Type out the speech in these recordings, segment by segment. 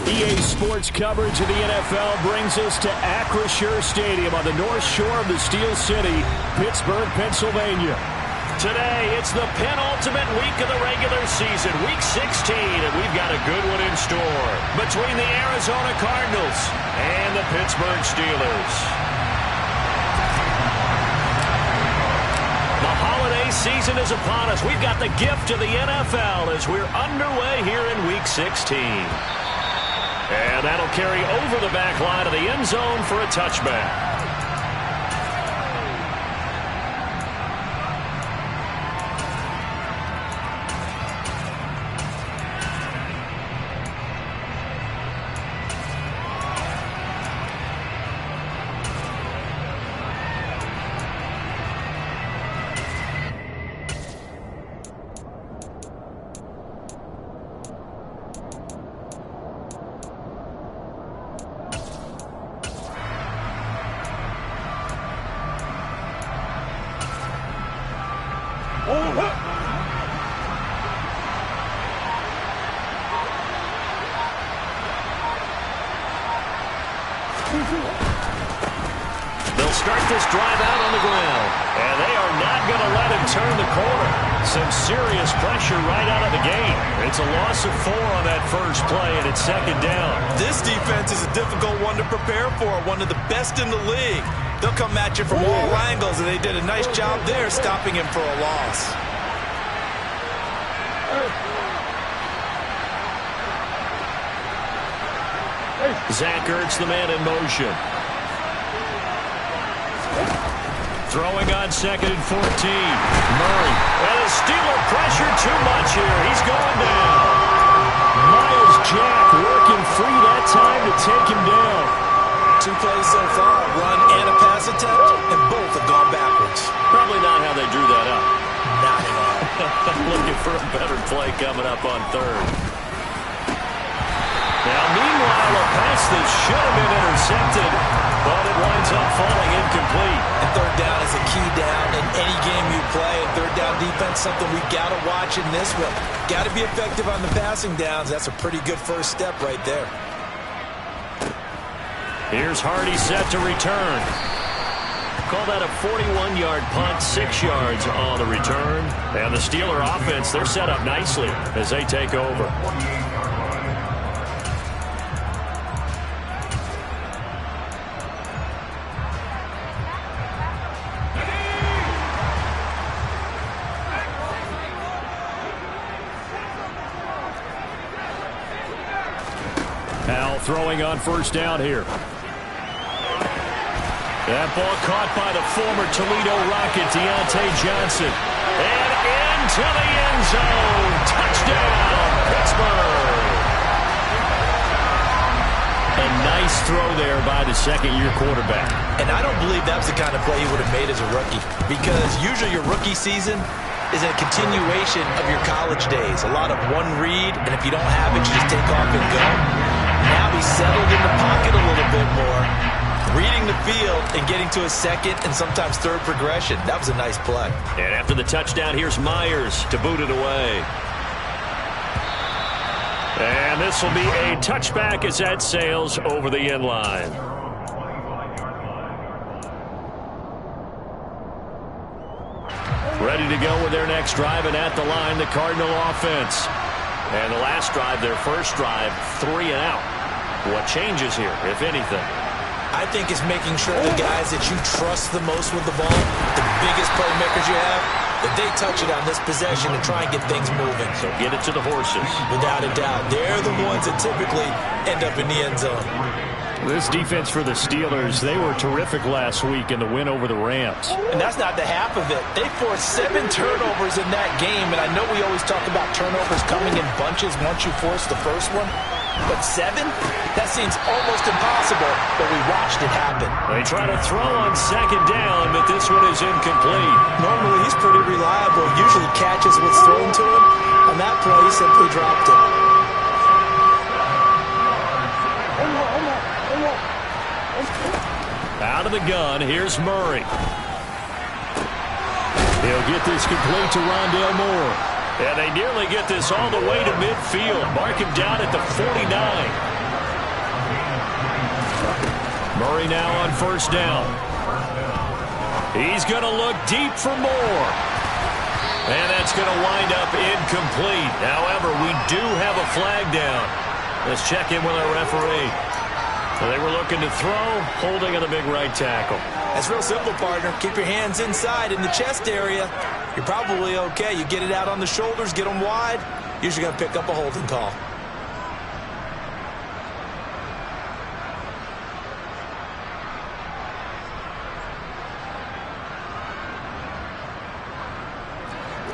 EA Sports coverage of the NFL brings us to Acrisure Stadium on the north shore of the Steel City, Pittsburgh, Pennsylvania. Today, it's the penultimate week of the regular season, Week 16, and we've got a good one in store between the Arizona Cardinals and the Pittsburgh Steelers. The holiday season is upon us. We've got the gift of the NFL as we're underway here in Week 16. And that'll carry over the back line of the end zone for a touchback. They'll start this drive out on the ground, and they are not going to let him turn the corner. Some serious pressure right out of the game. It's a loss of 4 on that first play, and it's second down. This defense is a difficult one to prepare for, one of the best in the league. They'll come at you from all angles, and they did a nice job there stopping him for a loss. Zach Ertz, the man in motion. Throwing on 2nd and 14. Murray. And the Steeler pressure too much here. He's going down. Myles Jack working free that time to take him down. 2 plays so far, a run and a pass attempt, and both have gone backwards. Probably not how they drew that up. Not at all. Looking for a better play coming up on 3rd. Now, meanwhile, a pass that should have been intercepted, but it winds up falling incomplete. And 3rd down is a key down in any game you play. And 3rd down defense, something we've got to watch in this one. Got to be effective on the passing downs. That's a pretty good first step right there. Here's Hardy set to return. Call that a 41-yard punt, 6 yards on the return. And the Steeler offense, they're set up nicely as they take over. Throwing on 1st down here. That ball caught by the former Toledo Rocket, Deontay Johnson. And into the end zone. Touchdown, Pittsburgh. A nice throw there by the second-year quarterback. And I don't believe that was the kind of play he would have made as a rookie. Because usually your rookie season is a continuation of your college days. A lot of one read, and if you don't have it, you just take off and go. Now he's settled in the pocket a little bit more, reading the field and getting to a 2nd and sometimes 3rd progression. That was a nice play. And after the touchdown, here's Myers to boot it away. And this will be a touchback as that sails over the end line. Ready to go with their next drive, and at the line, the Cardinal offense. And the last drive, their first drive, 3 and out. What changes here, if anything? I think it's making sure the guys that you trust the most with the ball, the biggest playmakers you have, that they touch it on this possession and try and get things moving. So get it to the horses. Without a doubt. They're the ones that typically end up in the end zone. This defense for the Steelers, they were terrific last week in the win over the Rams. And that's not the half of it. They forced 7 turnovers in that game, and I know we always talk about turnovers coming in bunches once you force the first one. But 7? That seems almost impossible, but we watched it happen. They try to throw on 2nd down, but this one is incomplete. Normally, he's pretty reliable. Usually catches what's thrown to him. On that play, he simply dropped it. Out of the gun, here's Murray. He'll get this complete to Rondale Moore. And they nearly get this all the way to midfield. Mark him down at the 49. Murray now on first down. He's going to look deep for more. And that's going to wind up incomplete. However, we do have a flag down. Let's check in with our referee. They were looking to throw, holding on the big right tackle. That's real simple, partner. Keep your hands inside in the chest area. You're probably okay. You get it out on the shoulders, get them wide. Usually going to pick up a holding call.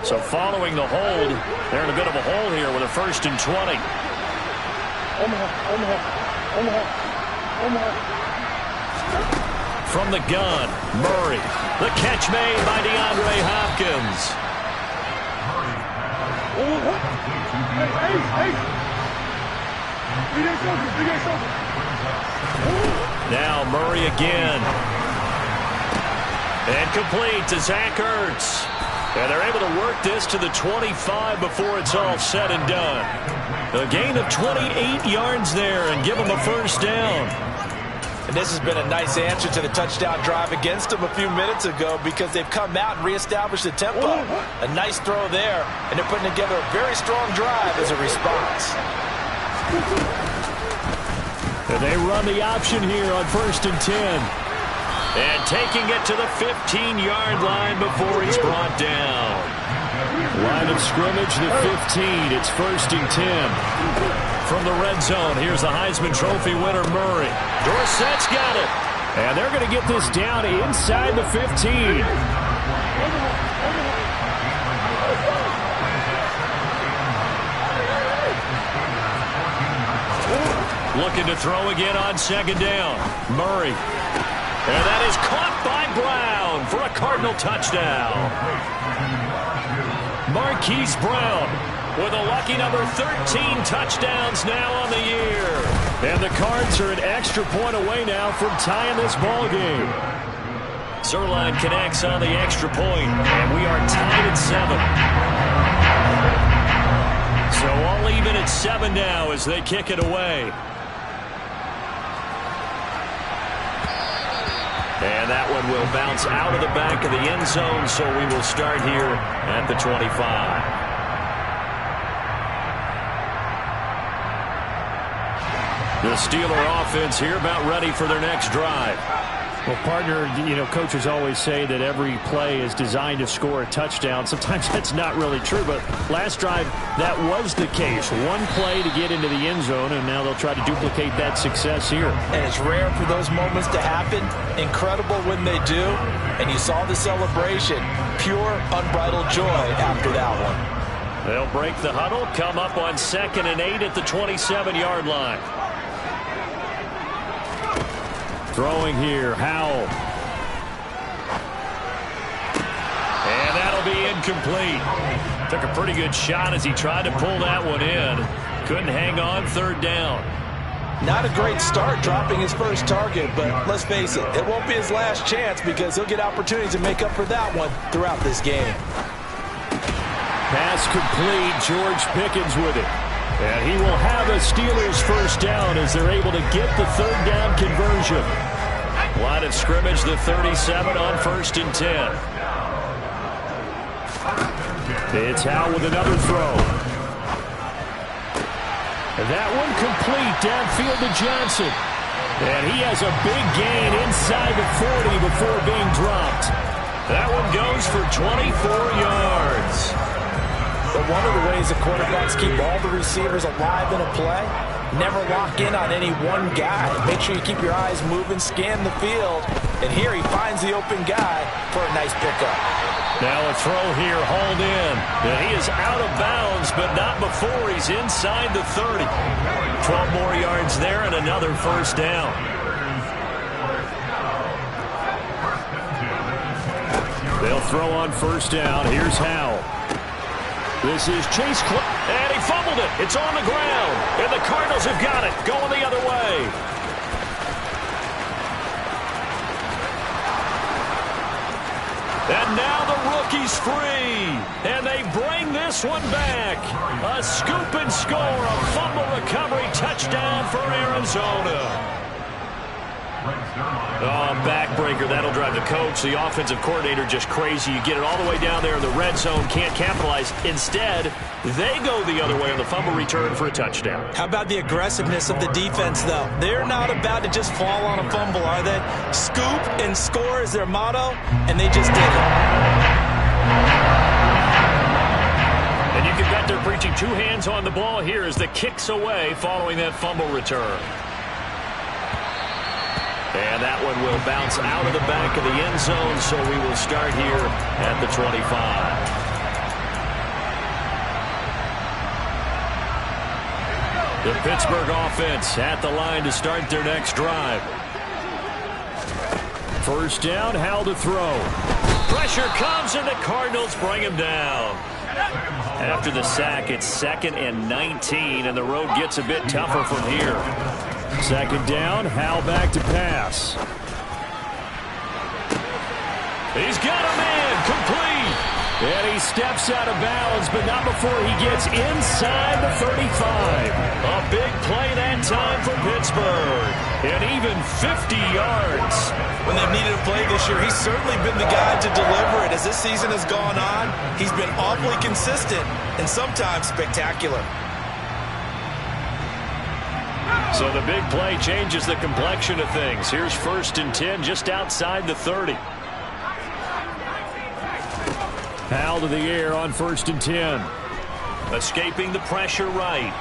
So following the hold, they're in a bit of a hole here with a 1st and 20. From the gun, Murray. The catch made by DeAndre Hopkins. Now Murray again. And complete to Zach Ertz. And they're able to work this to the 25 before it's all said and done. A gain of 28 yards there and give them a 1st down. And this has been a nice answer to the touchdown drive against them a few minutes ago because they've come out and reestablished the tempo. A nice throw there, and they're putting together a very strong drive as a response. And they run the option here on 1st and 10. And taking it to the 15-yard line before he's brought down. Line of scrimmage, the 15. It's 1st and 10. From the red zone, here's the Heisman Trophy winner, Murray. Dorsett's got it. And they're going to get this down inside the 15. Looking to throw again on 2nd down. Murray. And that is caught by Brown for a Cardinal touchdown. Marquise Brown with a lucky number 13 touchdowns now on the year. And the Cards are an extra point away now from tying this ball game. Zuerlein connects on the extra point, and we are tied at 7. So all even at 7 now as they kick it away. And that one will bounce out of the back of the end zone, so we will start here at the 25. The Steeler offense here about ready for their next drive. Well, partner, you know, coaches always say that every play is designed to score a touchdown. Sometimes that's not really true, but last drive, that was the case. One play to get into the end zone, and now they'll try to duplicate that success here. And it's rare for those moments to happen. Incredible when they do. And you saw the celebration. Pure, unbridled joy after that one. They'll break the huddle, come up on 2nd and 8 at the 27-yard line. Throwing here, Howell. And that'll be incomplete. Took a pretty good shot as he tried to pull that one in. Couldn't hang on 3rd down. Not a great start dropping his first target, but let's face it, it won't be his last chance because he'll get opportunities to make up for that one throughout this game. Pass complete, George Pickens with it. And he will have a Steelers 1st down as they're able to get the 3rd down conversion. Line of scrimmage, the 37 on 1st and 10. It's Howell with another throw. That one complete downfield to Johnson. And he has a big gain inside the 40 before being dropped. That one goes for 24 yards. But one of the ways the quarterbacks keep all the receivers alive in a play, never lock in on any one guy. Make sure you keep your eyes moving, scan the field. And here he finds the open guy for a nice pickup. Now a throw here, hauled in. And he is out of bounds, but not before he's inside the 30. 12 more yards there and another 1st down. They'll throw on 1st down. Here's Howell. This is Chase Claypool, and he fumbled it. It's on the ground, and the Cardinals have got it, going the other way. And now the rookie's free, and they bring this one back. A scoop and score, a fumble recovery touchdown for Arizona. Oh, backbreaker. That'll drive the coach, the offensive coordinator, just crazy. You get it all the way down there in the red zone, can't capitalize. Instead, they go the other way on the fumble return for a touchdown. How about the aggressiveness of the defense, though? They're not about to just fall on a fumble, are they? Scoop and score is their motto, and they just did it. And you can bet they're preaching two hands on the ball here as the kick's away following that fumble return. And that one will bounce out of the back of the end zone, so we will start here at the 25. The Pittsburgh offense at the line to start their next drive. First down, Howell to throw. Pressure comes, and the Cardinals bring him down. After the sack, it's 2nd and 19, and the road gets a bit tougher from here. Second down, Howell back to pass. He's got a man, complete. And he steps out of bounds, but not before he gets inside the 35. A big play that time for Pittsburgh. And even 50 yards. When they've needed a play this year, he's certainly been the guy to deliver it. As this season has gone on, he's been awfully consistent and sometimes spectacular. So the big play changes the complexion of things. Here's 1st and 10 just outside the 30. Howell to the air on 1st and 10. Escaping the pressure right.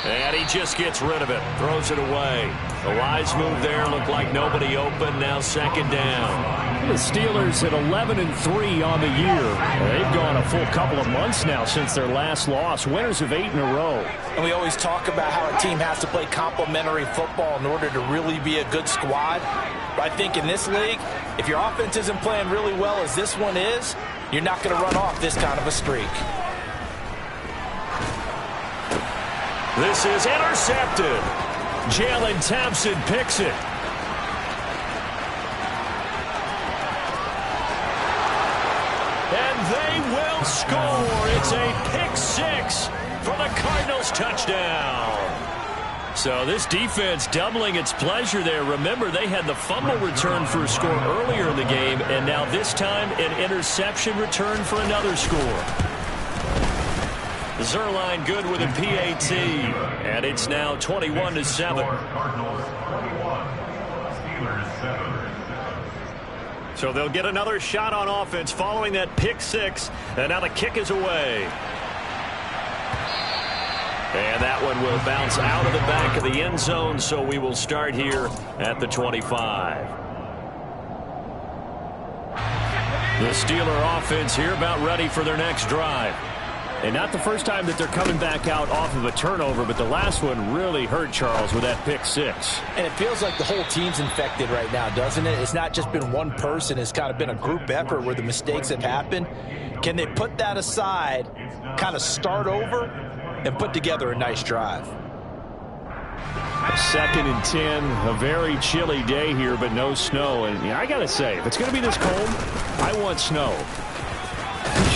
And he just gets rid of it. Throws it away. The wise move there. Looked like nobody open. Now 2nd down. The Steelers at 11-3 on the year. They've gone a full couple of months now since their last loss. Winners of 8 in a row. And we always talk about how a team has to play complementary football in order to really be a good squad. But I think in this league, if your offense isn't playing really well as this one is, you're not going to run off this kind of a streak. This is intercepted. Jalen Thompson picks it. And they will score. It's a pick 6 for the Cardinals touchdown. So this defense doubling its pleasure there. Remember, they had the fumble return for a score earlier in the game, and now this time an interception return for another score. Zuerlein good with a PAT, and it's now 21-7. So they'll get another shot on offense following that pick 6, and now the kick is away. And that one will bounce out of the back of the end zone, so we will start here at the 25. The Steeler offense here about ready for their next drive. And not the first time that they're coming back out off of a turnover, but the last one really hurt Charles with that pick 6. And it feels like the whole team's infected right now, doesn't it? It's not just been one person. It's kind of been a group effort where the mistakes have happened. Can they put that aside, kind of start over, and put together a nice drive? 2nd and 10, a very chilly day here, but no snow. And I got to say, if it's going to be this cold, I want snow.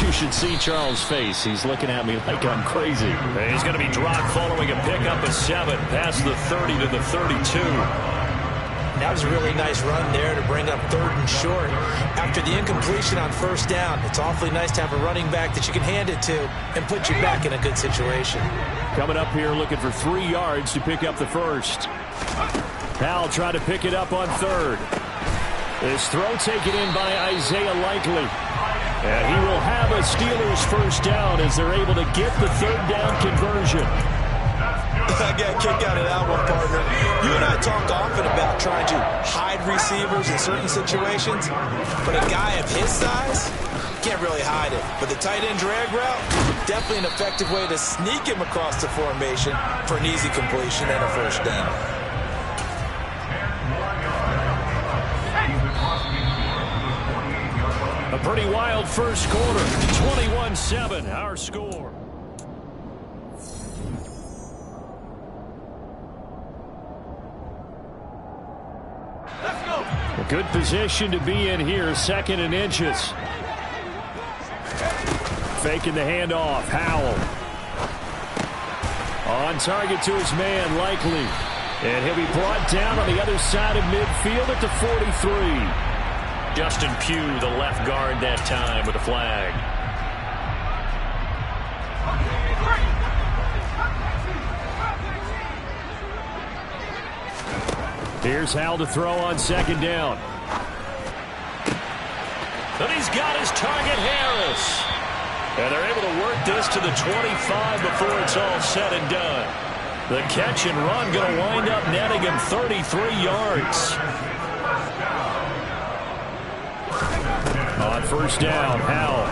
You should see Charles' face. He's looking at me like I'm crazy. He's going to be dropped following a pickup of 7 past the 30 to the 32. That was a really nice run there to bring up 3rd and short. After the incompletion on 1st down, it's awfully nice to have a running back that you can hand it to and put you back in a good situation. Coming up here looking for 3 yards to pick up the 1st. Howell tried to pick it up on 3rd. His throw taken in by Isaiah Likely. And he will have a Steelers 1st down as they're able to get the 3rd down conversion. I got a kick out of that one, partner. You and I talk often about trying to hide receivers in certain situations, but a guy of his size can't really hide it. But the tight end drag route, definitely an effective way to sneak him across the formation for an easy completion and a 1st down. A pretty wild first quarter. 21-7, our score. Let's go. A good position to be in here, 2nd and inches. Faking the handoff, Howell. On target to his man, Likely. And he'll be brought down on the other side of midfield at the 43. Justin Pugh, the left guard that time with a flag. Here's Howell to throw on second down. And he's got his target, Harris. And they're able to work this to the 25 before it's all said and done. The catch and run going to wind up netting him 33 yards. On first down, Howell.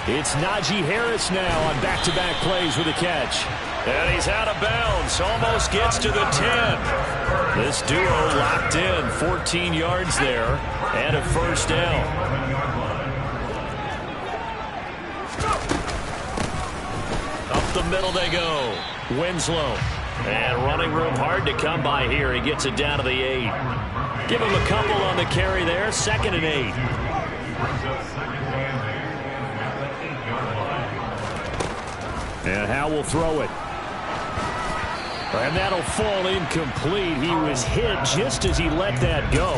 It's Najee Harris now on back-to-back plays with a catch. And he's out of bounds. Almost gets to the 10. This duo locked in. 14 yards there and a first down. Up the middle they go. Winslow. And running room hard to come by here. He gets it down to the 8. Give him a couple on the carry there. 2nd and 8. And Howell will throw it. And that'll fall incomplete. He was hit just as he let that go.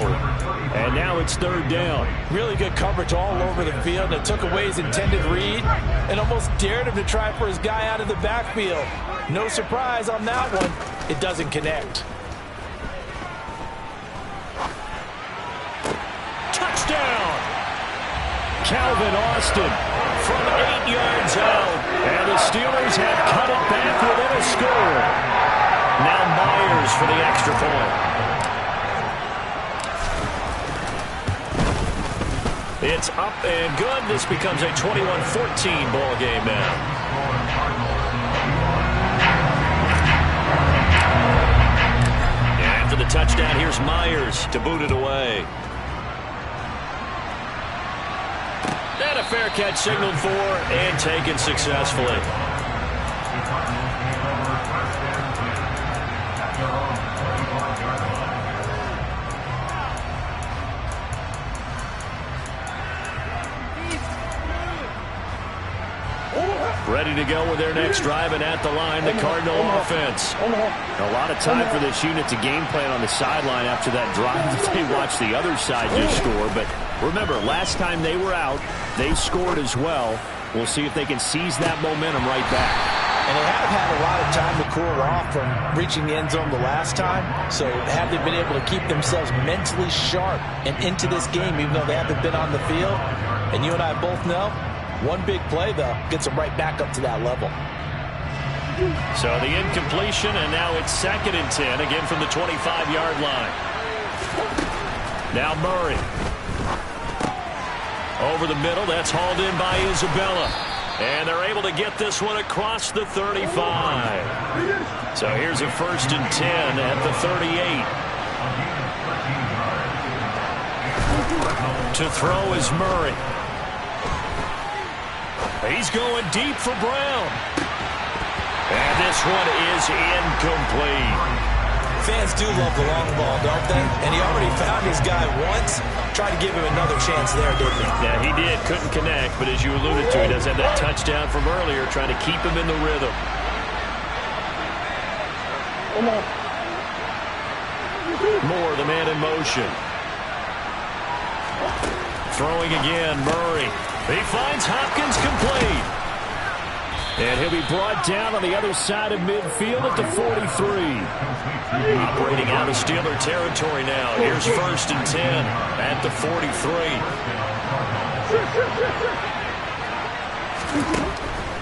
And now it's 3rd down. Really good coverage all over the field. It took away his intended read and almost dared him to try for his guy out of the backfield. No surprise on that one. It doesn't connect. Touchdown! Calvin Austin from 8 yards out. And the Steelers have cut it back within a score. Now Myers for the extra point. It's up and good. This becomes a 21-14 ball game now. After the touchdown, here's Myers to boot it away. And a fair catch signaled for and taken successfully. Ready to go with their next drive, and at the line, the Cardinal offense. A lot of time for this unit to game plan on the sideline after that drive that they watched the other side just score. But remember, last time they were out, they scored as well. We'll see if they can seize that momentum right back. And they have had a lot of time to cool off from reaching the end zone the last time. So have they been able to keep themselves mentally sharp and into this game, even though they haven't been on the field? And you and I both know, one big play, though, gets them right back up to that level. So the incompletion, and now it's 2nd and 10, again from the 25-yard line. Now Murray. Over the middle, that's hauled in by Isabella. And they're able to get this one across the 35. So here's a 1st and 10 at the 38. To throw is Murray. He's going deep for Brown. And this one is incomplete. Fans do love the long ball, don't they? And he already found his guy once. Tried to give him another chance there, didn't he? Yeah, he did. Couldn't connect, but as you alluded to, he does have that touchdown from earlier, trying to keep him in the rhythm. Moore, the man in motion. Throwing again, Murray. He finds Hopkins complete. And he'll be brought down on the other side of midfield at the 43. Operating out of Steeler territory now. Here's 1st and 10 at the 43.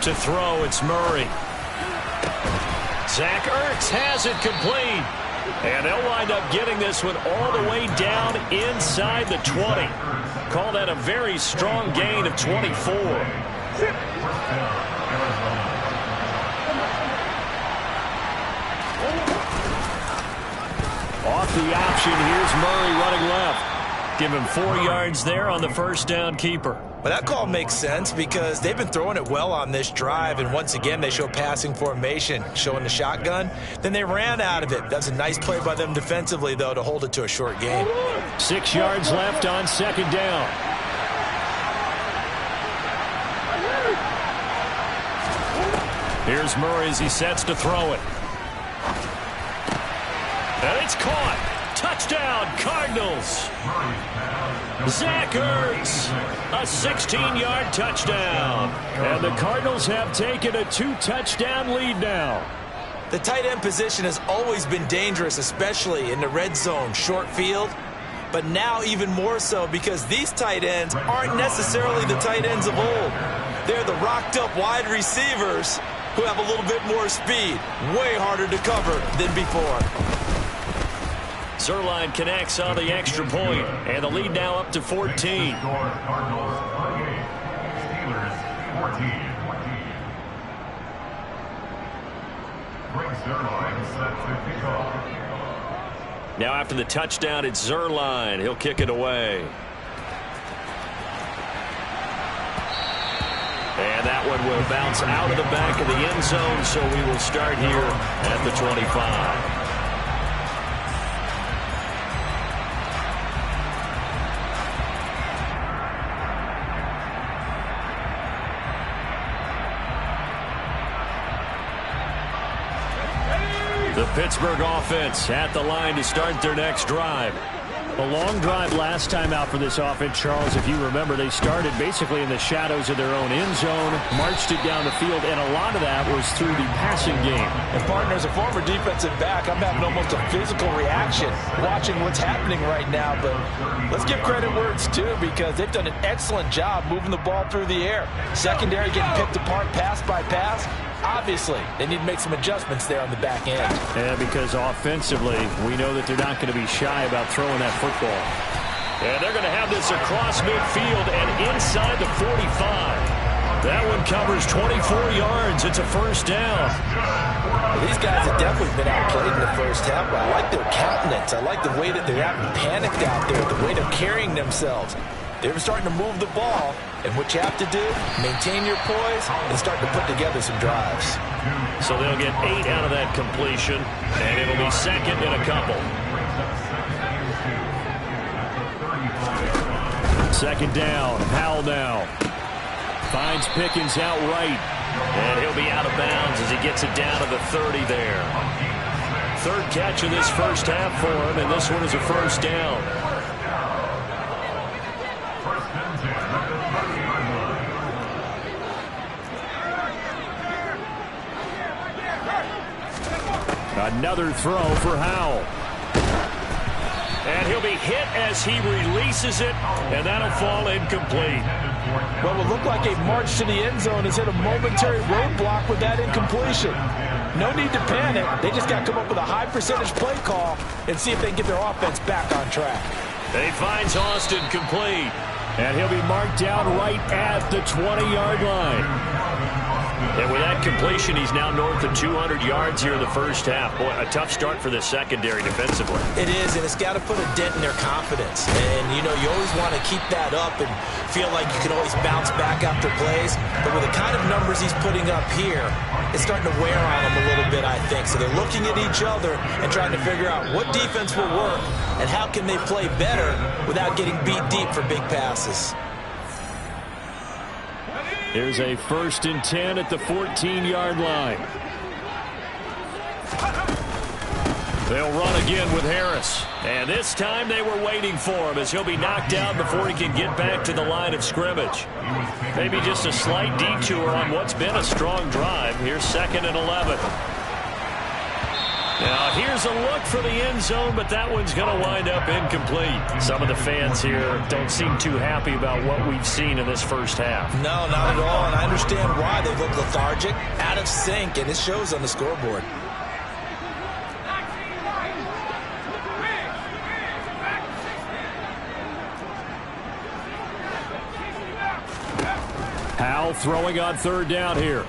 To throw, it's Murray. Zach Ertz has it complete. And they'll wind up getting this one all the way down inside the 20. Call that a very strong gain of 24. Off the option, here's Murray running left. Give him 4 yards there on the 1st down keeper. But that call makes sense because they've been throwing it well on this drive, and once again they show passing formation, showing the shotgun. Then they ran out of it. That's a nice play by them defensively, though, to hold it to a short gain. 6 yards left on 2nd down. Here's Murray as he sets to throw it. And it's caught. Touchdown, Cardinals. Zach Ertz, a 16-yard touchdown. And the Cardinals have taken a 2-touchdown lead now. The tight end position has always been dangerous, especially in the red zone, short field. But now even more so because these tight ends aren't necessarily the tight ends of old. They're the rocked-up wide receivers who have a little bit more speed. Way harder to cover than before. Zuerlein connects on the extra point, and the lead now up to 14. Now after the touchdown, it's Zuerlein. He'll kick it away. And that one will bounce out of the back of the end zone, so we will start here at the 25. The Pittsburgh offense at the line to start their next drive. A long drive last time out for this offense, Charles. If you remember, they started basically in the shadows of their own end zone, marched it down the field, and a lot of that was through the passing game. And partner, as a former defensive back, I'm having almost a physical reaction watching what's happening right now. But let's give credit where it's due because they've done an excellent job moving the ball through the air. Secondary getting picked apart pass by pass. Obviously, they need to make some adjustments there on the back end. Yeah, because offensively, we know that they're not going to be shy about throwing that football. And they're going to have this across midfield and inside the 45. That one covers 24 yards. It's a first down. Well, these guys have definitely been outplayed in the first half, but I like their countenance. I like the way that they're acting panicked out there, the way they're carrying themselves. They're starting to move the ball, and what you have to do, maintain your poise and start to put together some drives. So they'll get 8 out of that completion, and it'll be second and a couple. Second down, Howell now. Finds Pickens out right. And he'll be out of bounds as he gets it down to the 30 there. Third catch of this first half for him, and this one is a first down. Another throw for Howell. And he'll be hit as he releases it, and that'll fall incomplete. What will look like a march to the end zone has hit a momentary roadblock with that incompletion. No need to panic. They just got to come up with a high percentage play call and see if they can get their offense back on track. He finds Austin complete. And he'll be marked down right at the 20-yard line. And with that completion, he's now north of 200 yards here in the first half. Boy, a tough start for the secondary defensively. It is, and it's got to put a dent in their confidence. And, you know, you always want to keep that up and feel like you can always bounce back after plays. But with the kind of numbers he's putting up here, it's starting to wear on them a little bit, I think. So they're looking at each other and trying to figure out what defense will work and how can they play better without getting beat deep for big passes. Here's a 1st and 10 at the 14-yard line. They'll run again with Harris. And this time they were waiting for him as he'll be knocked down before he can get back to the line of scrimmage. Maybe just a slight detour on what's been a strong drive. Here's 2nd and 11. Now, here's a look for the end zone, but that one's going to wind up incomplete. Some of the fans here don't seem too happy about what we've seen in this first half. No, not at all, and I understand why. They look lethargic, out of sync, and it shows on the scoreboard. Howell throwing on 3rd down here.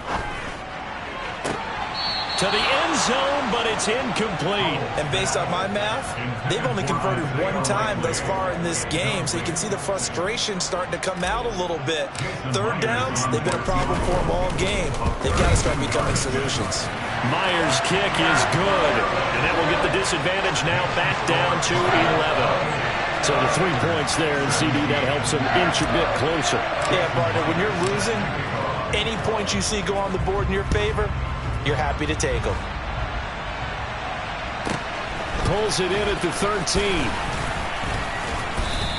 To the end zone, but it's incomplete. And based on my math, they've only converted 1 time thus far in this game, so you can see the frustration starting to come out a little bit. 3rd downs, they've been a problem for them all game. They've got to start becoming solutions. Myers' kick is good, and that will get the disadvantage now back down to 11. So the 3 points there, and CD, that helps them inch a bit closer. Yeah, partner, when you're losing, any points you see go on the board in your favor, you're happy to take them. pulls it in at the 13.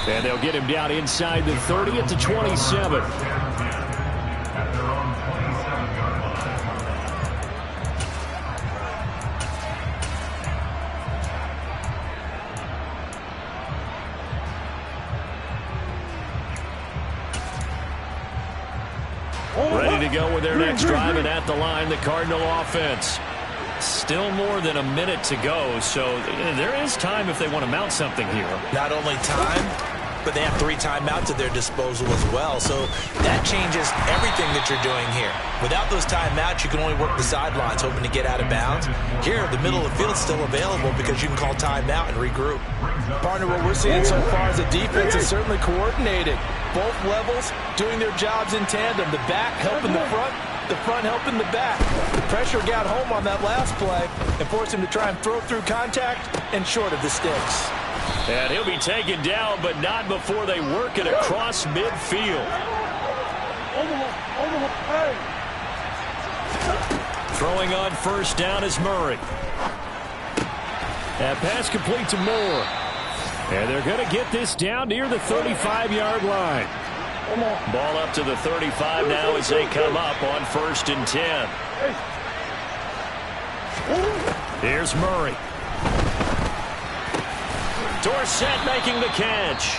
And they'll get him down inside the 30 at the 27. Ready to go with their next drive, and at the line, the Cardinal offense. Still more than a minute to go, so there is time if they want to mount something here. Not only time, but they have 3 timeouts at their disposal as well, so that changes everything that you're doing here. Without those timeouts, you can only work the sidelines, hoping to get out of bounds. Here, the middle of the field is still available because you can call timeout and regroup. Partner, what we're seeing so far is the defense is certainly coordinated. Both levels doing their jobs in tandem. The back helping the front helping the back. The pressure got home on that last play and forced him to try and throw through contact and short of the sticks. And he'll be taken down, but not before they work it across midfield. Throwing on first down is Murray. That pass complete to Moore. And they're going to get this down near the 35-yard line. Ball up to the 35 now as they come up on 1st and 10. Here's Murray. Dorsett making the catch.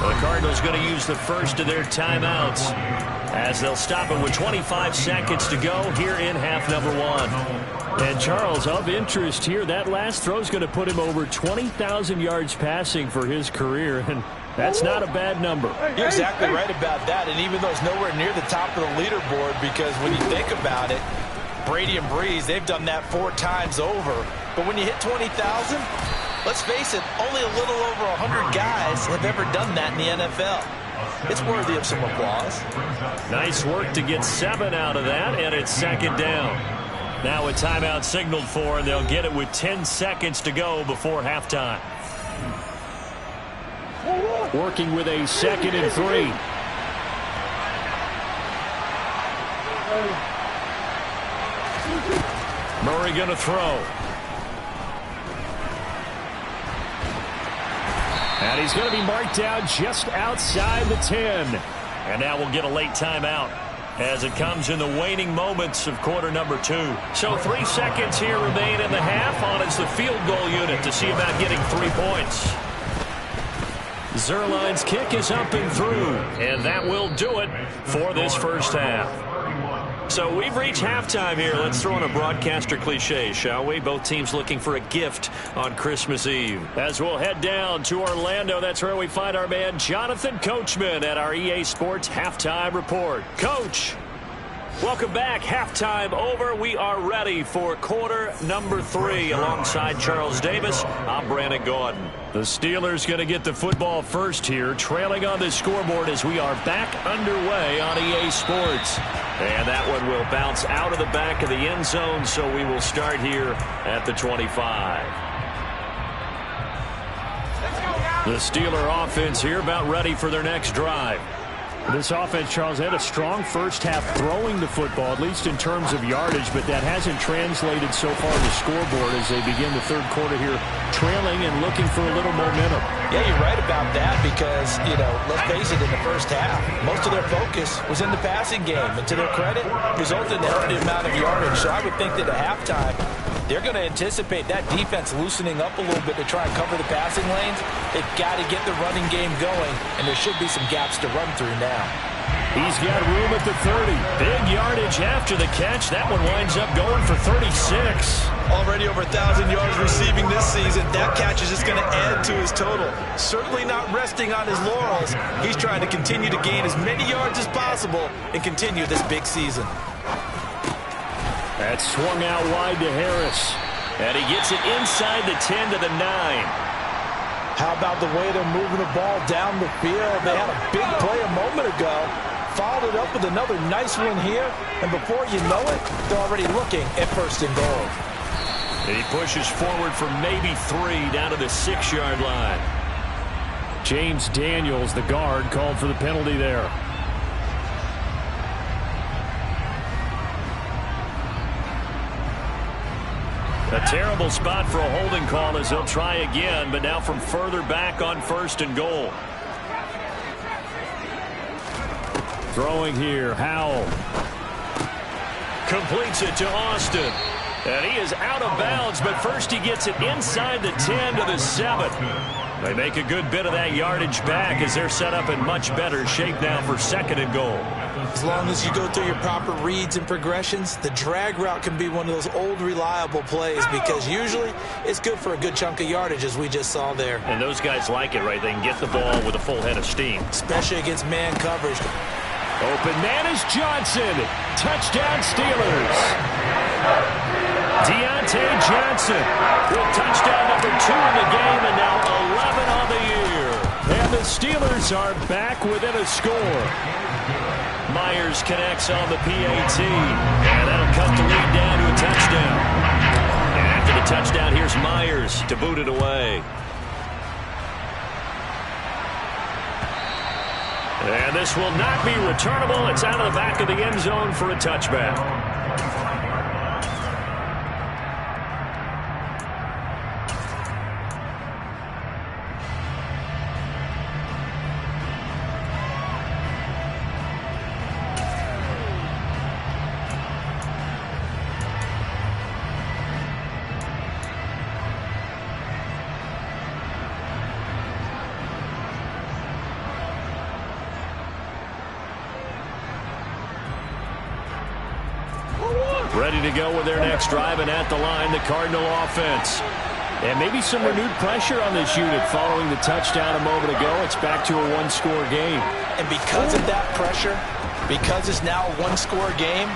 The Cardinals going to use the first of their timeouts as they'll stop it with 25 seconds to go here in half number 1. And Charles, of interest here, that last throw is going to put him over 20,000 yards passing for his career, and that's not a bad number. You're exactly right about that, and even though it's nowhere near the top of the leaderboard, because when you think about it, Brady and Breeze, they've done that 4 times over. But when you hit 20,000, let's face it, only a little over 100 guys have ever done that in the NFL. It's worthy of some applause. Nice work to get 7 out of that, and it's 2nd down. Now a timeout signaled for, and they'll get it with 10 seconds to go before halftime. Working with a 2nd and 3. Murray going to throw. And he's going to be marked down just outside the 10. And now we'll get a late timeout as it comes in the waning moments of quarter number 2. So 3 seconds here remain in the half on as the field goal unit to see about getting 3 points. Zerline's kick is up and through, and that will do it for this first half. So we've reached halftime here. Let's throw in a broadcaster cliche, shall we? Both teams looking for a gift on Christmas Eve. As we'll head down to Orlando, that's where we find our man Jonathan Coachman at our EA Sports Halftime Report. Coach, welcome back. Halftime over. We are ready for quarter number 3 alongside Charles Davis. I'm Brandon Gaudin. The Steelers going to get the football first here, trailing on the scoreboard as we are back underway on EA Sports. And that one will bounce out of the back of the end zone, so we will start here at the 25. The Steeler offense here about ready for their next drive. This offense, Charles, had a strong first half throwing the football, at least in terms of yardage, but that hasn't translated so far to the scoreboard as they begin the third quarter here, trailing and looking for a little momentum. Yeah, you're right about that because, let's face it, in the first half, most of their focus was in the passing game, and to their credit, resulted in a healthy amount of yardage. So I would think that at halftime, they're going to anticipate that defense loosening up a little bit to try and cover the passing lanes. They've got to get the running game going, and there should be some gaps to run through now. He's got room at the 30. Big yardage after the catch. That one winds up going for 36. Already over 1,000 yards receiving this season. That catch is just going to add to his total. Certainly not resting on his laurels. He's trying to continue to gain as many yards as possible and continue this big season. That's swung out wide to Harris. And he gets it inside the 10 to the 9. How about the way they're moving the ball down the field? They had a big play a moment ago. Followed it up with another nice one here. And before you know it, they're already looking at 1st and goal. And he pushes forward for maybe 3 down to the 6-yard line. James Daniels, the guard, called for the penalty there. A terrible spot for a holding call as he'll try again, but now from further back on 1st and goal. Throwing here, Howell. Completes it to Austin. And he is out of bounds, but first he gets it inside the 10 to the 7. They make a good bit of that yardage back as they're set up in much better shape now for 2nd and goal. As long as you go through your proper reads and progressions, the drag route can be one of those old reliable plays because usually it's good for a good chunk of yardage as we just saw there. And those guys like it, right? They can get the ball with a full head of steam. Especially against man coverage. Open man is Johnson. Touchdown Steelers. Deontay Johnson with touchdown number 2 in the game and now 11 on the year. And the Steelers are back within a score. Myers connects on the PAT. And that'll cut the lead down to a touchdown. And after the touchdown, here's Myers to boot it away. And this will not be returnable. It's out of the back of the end zone for a touchback. Ready to go with their next drive, and at the line, the Cardinal offense. And maybe some renewed pressure on this unit following the touchdown a moment ago. It's back to a one-score game. And because of that pressure, because it's now a one-score game,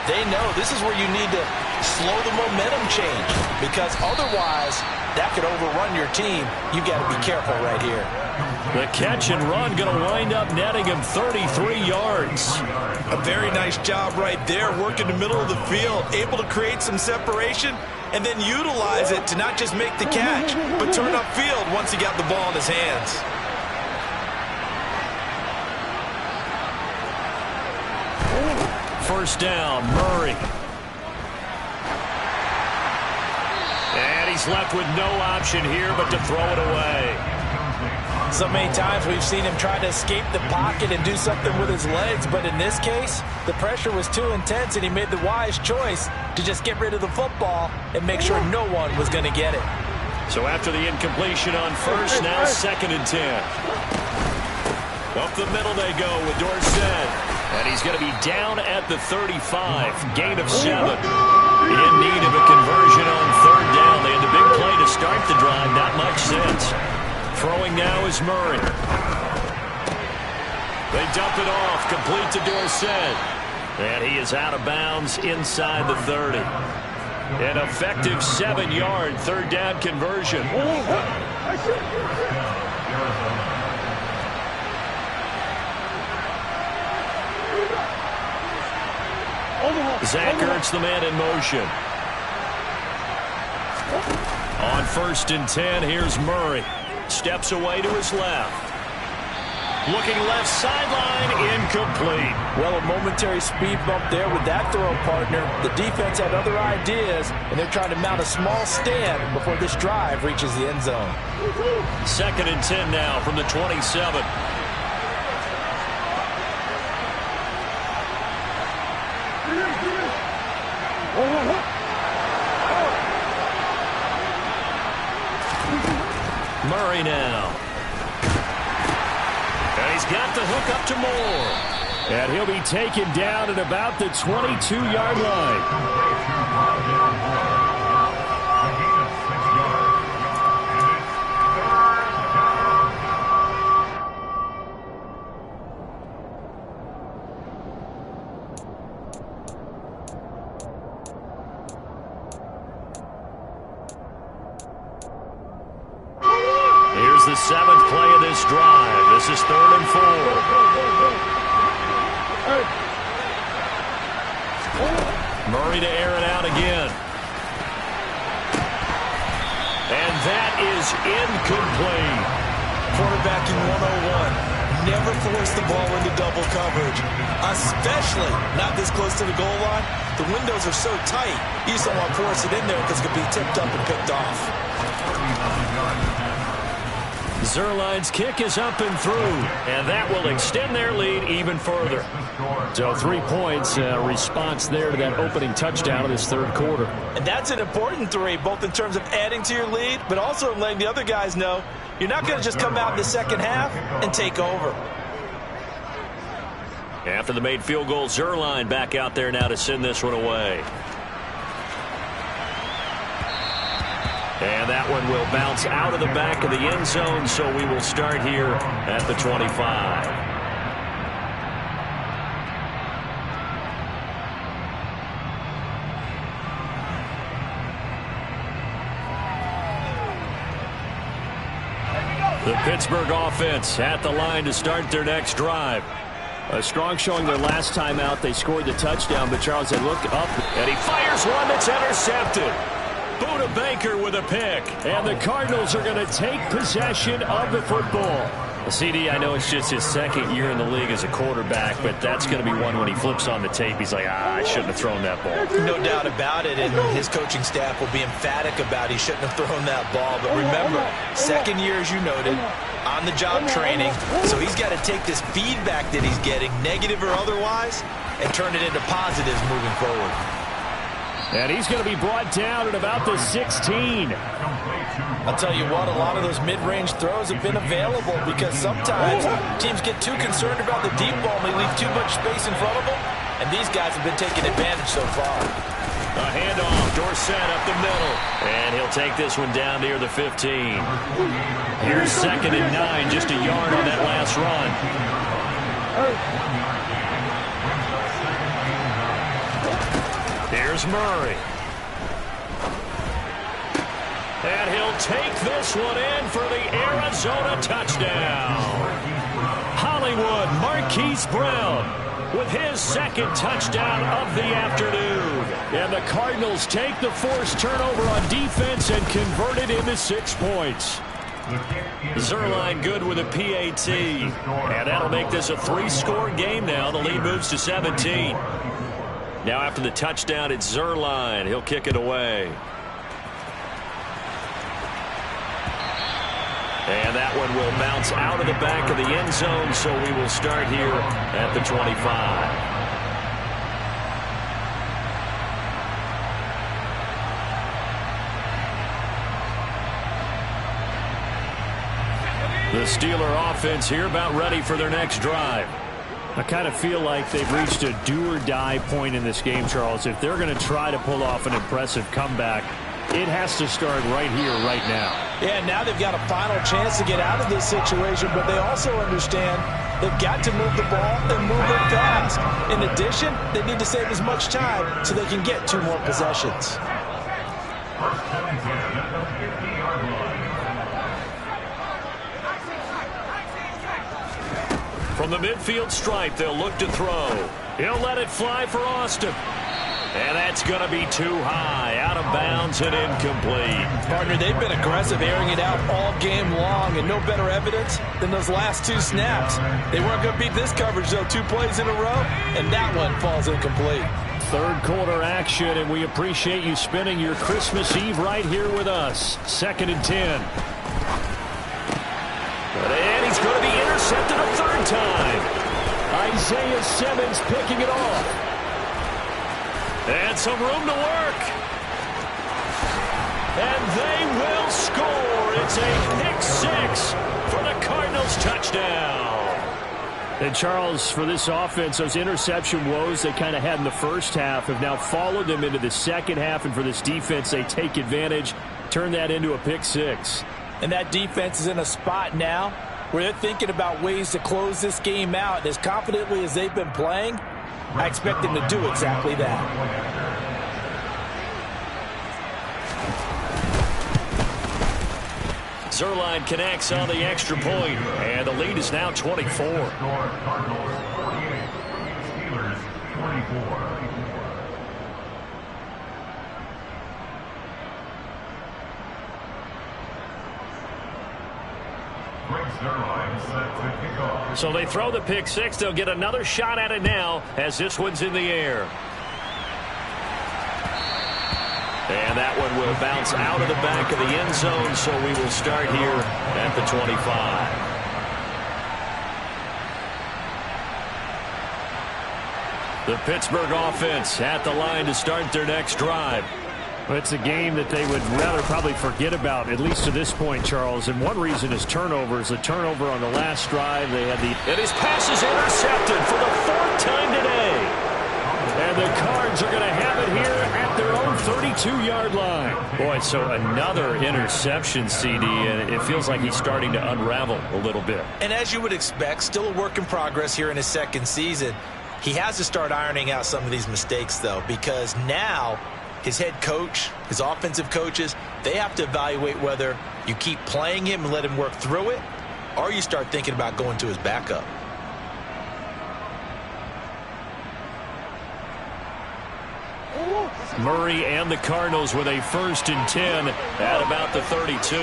they know this is where you need to slow the momentum change because otherwise that could overrun your team. You've got to be careful right here. The catch and run going to wind up netting him 33 yards. A very nice job right there, working the middle of the field, able to create some separation and then utilize it to not just make the catch, but turn upfield once he got the ball in his hands. First down, Murray. And he's left with no option here but to throw it away. So many times we've seen him try to escape the pocket and do something with his legs, but in this case, the pressure was too intense and he made the wise choice to just get rid of the football and make sure no one was going to get it. So after the incompletion on first, now 2nd and 10. Up the middle they go with Dorsett. And he's going to be down at the 35, gain of 7. In need of a conversion on 3rd down. They had the big play to start the drive, not much sense. Throwing now is Murray. They dump it off, complete to Dorsett. And he is out of bounds inside the 30. An effective 7-yard 3rd down conversion. Zach Ertz, the man in motion. On 1st and 10, here's Murray. Steps away to his left. Looking left sideline, incomplete. Well, a momentary speed bump there with that throw partner. The defense had other ideas, and they're trying to mount a small stand before this drive reaches the end zone. 2nd and 10 now from the 27. Murray now. And he's got the hook up to Moore. And he'll be taken down at about the 22-yard line. The 7th play of this drive. This is 3rd and 4. Murray to air it out again. And that is incomplete. Quarterbacking 101. Never force the ball into double coverage, especially not this close to the goal line. The windows are so tight, you just don't want to force it in there because it could be tipped up and picked off. Zuerlein's kick is up and through, and that will extend their lead even further. So 3 points, response there to that opening touchdown of this third quarter. And that's an important 3, both in terms of adding to your lead, but also letting the other guys know you're not going to just come out in the second half and take over. After the made field goal, Zuerlein back out there now to send this one away. And that one will bounce out of the back of the end zone, so we will start here at the 25. The Pittsburgh offense at the line to start their next drive. A strong showing their last time out. They scored the touchdown, but Charles, they look up, and he fires one that's intercepted. Buda Baker with a pick, and the Cardinals are going to take possession of the football. CD, I know it's just his second year in the league as a quarterback, but that's going to be one when he flips on the tape. He's like, I shouldn't have thrown that ball. No doubt about it, and his coaching staff will be emphatic about he shouldn't have thrown that ball. But remember, second year, as you noted, on-the-job training, so he's got to take this feedback that he's getting, negative or otherwise, and turn it into positives moving forward. And he's going to be brought down at about the 16. I'll tell you what, a lot of those mid-range throws have been available because sometimes teams get too concerned about the deep ball and they leave too much space in front of them, and these guys have been taking advantage so far. A handoff, Dorsett up the middle, and he'll take this one down near the 15. Here's 2nd and 9, just a yard on that last run. Here's Murray. And he'll take this one in for the Arizona touchdown. Hollywood Marquise Brown with his 2nd touchdown of the afternoon. And the Cardinals take the forced turnover on defense and convert it into 6 points. Zuerlein good with a PAT. And that'll make this a 3-score game now. The lead moves to 17. Now after the touchdown, it's Zuerlein. He'll kick it away. And that one will bounce out of the back of the end zone, so we will start here at the 25. The Steeler offense here about ready for their next drive. I kind of feel like they've reached a do-or-die point in this game, Charles. If they're going to try to pull off an impressive comeback, it has to start right here, right now. Yeah, now they've got a final chance to get out of this situation, but they also understand they've got to move the ball and move it fast. In addition, they need to save as much time so they can get 2 more possessions. From the midfield stripe, they'll look to throw. He'll let it fly for Austin. And that's going to be too high, out of bounds and incomplete. Partner, they've been aggressive, airing it out all game long, and no better evidence than those last 2 snaps. They weren't going to beat this coverage, though, 2 plays in a row, and that one falls incomplete. Third quarter action, and we appreciate you spending your Christmas Eve right here with us. 2nd and 10. And he's going to be intercepted a 3rd time. Isaiah Simmons picking it off. And some room to work. And they will score. It's a pick 6 for the Cardinals touchdown. And Charles, for this offense, those interception woes they kind of had in the first half have now followed them into the second half. And for this defense, they take advantage, turn that into a pick 6. And that defense is in a spot now where they're thinking about ways to close this game out. As confidently as they've been playing, I expect them to do exactly that. Zuerlein connects on the extra point, and the lead is now 24. So they throw the pick six. They'll get another shot at it now as this one's in the air. And that one will bounce out of the back of the end zone, so we will start here at the 25. The Pittsburgh offense at the line to start their next drive. It's a game that they would rather probably forget about, at least to this point, Charles. And one reason is turnovers. A turnover on the last drive. They had the... And his pass is intercepted for the fourth time today. And the Cards are going to have it here at their own 32-yard line. Boy, so another interception, CD, and it feels like he's starting to unravel a little bit. And as you would expect, still a work in progress here in his second season. He has to start ironing out some of these mistakes, though, because now his head coach, his offensive coaches, they have to evaluate whether you keep playing him and let him work through it, or you start thinking about going to his backup. Murray and the Cardinals with a 1st and 10 at about the 32.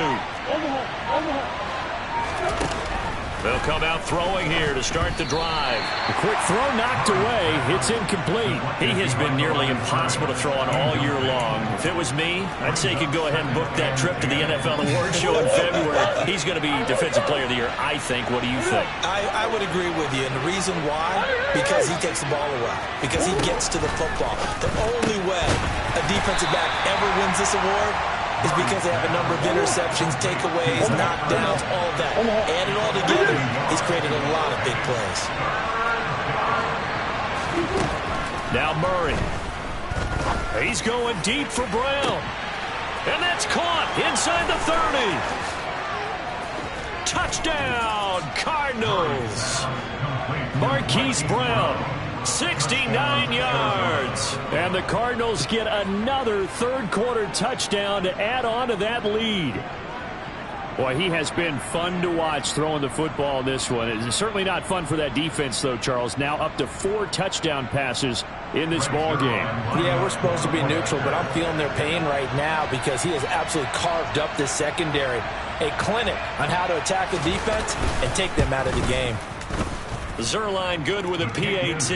They'll come out throwing here to start the drive. A quick throw knocked away. It's incomplete. He has been nearly impossible to throw on all year long. If it was me, I'd say he could go ahead and book that trip to the NFL Awards Show in February. He's going to be Defensive Player of the Year, I think. What do you think? I would agree with you, and the reason why, because he takes the ball away, because he gets to the football. The only way a defensive back ever wins this award is because they have a number of interceptions, takeaways, knockdowns, all that. Add it all together, he's created a lot of big plays. Now Murray. He's going deep for Brown. And that's caught inside the 30. Touchdown, Cardinals. Marquise Brown. 69 yards. And the Cardinals get another third-quarter touchdown to add on to that lead. Boy, he has been fun to watch throwing the football in this one. It's certainly not fun for that defense, though, Charles. Now up to 4 touchdown passes in this ball game. Yeah, we're supposed to be neutral, but I'm feeling their pain right now because he has absolutely carved up this secondary. A clinic on how to attack the defense and take them out of the game. Zuerlein good with a PAT.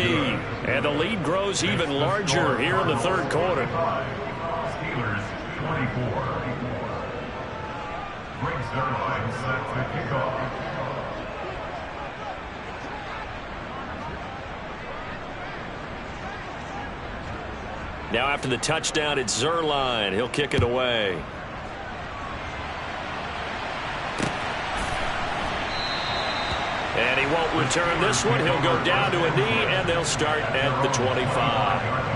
And the lead grows even larger here in the third quarter. Steelers 24. Greg Zuerlein set to kick off. Now after the touchdown, it's Zuerlein. He'll kick it away. And he won't return this one. He'll go down to a knee, and they'll start at the 25.